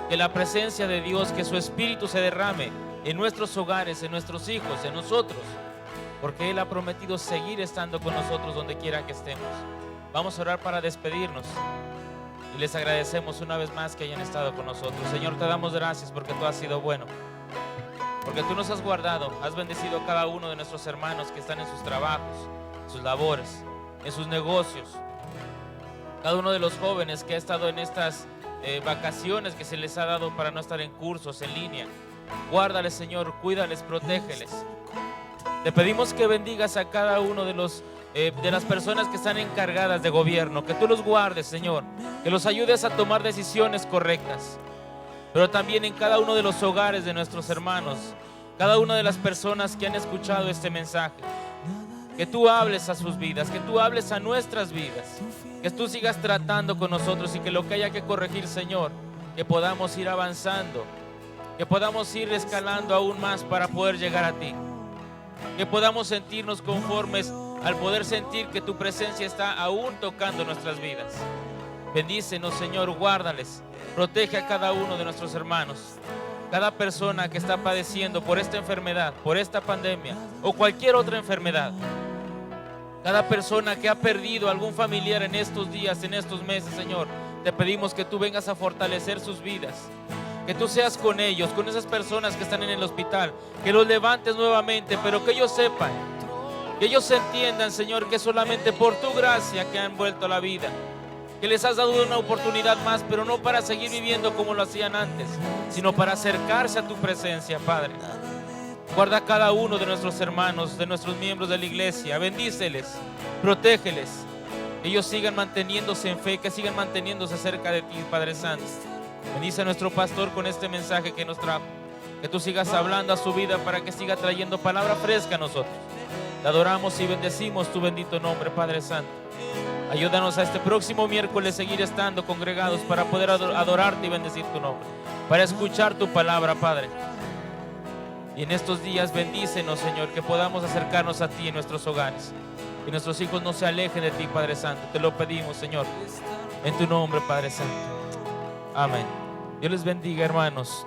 Que la presencia de Dios, que su Espíritu se derrame en nuestros hogares, en nuestros hijos, en nosotros. Porque Él ha prometido seguir estando con nosotros donde quiera que estemos. Vamos a orar para despedirnos. Y les agradecemos una vez más que hayan estado con nosotros. Señor, te damos gracias porque tú has sido bueno. Porque tú nos has guardado, has bendecido a cada uno de nuestros hermanos que están en sus trabajos, en sus labores, en sus negocios. Cada uno de los jóvenes que ha estado en estas vacaciones que se les ha dado para no estar en cursos en línea. Guárdales, Señor, cuídales, protégeles. Te pedimos que bendigas a cada uno de las personas que están encargadas de gobierno, que tú los guardes, Señor, que los ayudes a tomar decisiones correctas. Pero también en cada uno de los hogares de nuestros hermanos, cada una de las personas que han escuchado este mensaje, que tú hables a sus vidas, que tú hables a nuestras vidas, que tú sigas tratando con nosotros y que lo que haya que corregir, Señor, que podamos ir avanzando, que podamos ir escalando aún más para poder llegar a ti, que podamos sentirnos conformes al poder sentir que tu presencia está aún tocando nuestras vidas. Bendícenos, Señor, guárdales, protege a cada uno de nuestros hermanos, cada persona que está padeciendo por esta enfermedad, por esta pandemia o cualquier otra enfermedad. Cada persona que ha perdido algún familiar en estos días, en estos meses, Señor, te pedimos que tú vengas a fortalecer sus vidas, que tú seas con ellos, con esas personas que están en el hospital, que los levantes nuevamente, pero que ellos sepan, que ellos entiendan, Señor, que es solamente por tu gracia que han vuelto a la vida, que les has dado una oportunidad más, pero no para seguir viviendo como lo hacían antes, sino para acercarse a tu presencia, Padre. Guarda a cada uno de nuestros hermanos, de nuestros miembros de la iglesia, bendíceles, protégeles, que ellos sigan manteniéndose en fe, que sigan manteniéndose cerca de ti, Padre Santo. Bendice a nuestro pastor con este mensaje que nos trajo, que tú sigas hablando a su vida para que siga trayendo palabra fresca a nosotros. Te adoramos y bendecimos tu bendito nombre, Padre Santo. Ayúdanos a este próximo miércoles seguir estando congregados para poder adorarte y bendecir tu nombre, para escuchar tu palabra, Padre. Y en estos días bendícenos, Señor, que podamos acercarnos a ti en nuestros hogares, que nuestros hijos no se alejen de ti, Padre Santo. Te lo pedimos, Señor, en tu nombre, Padre Santo. Amén. Dios les bendiga, hermanos.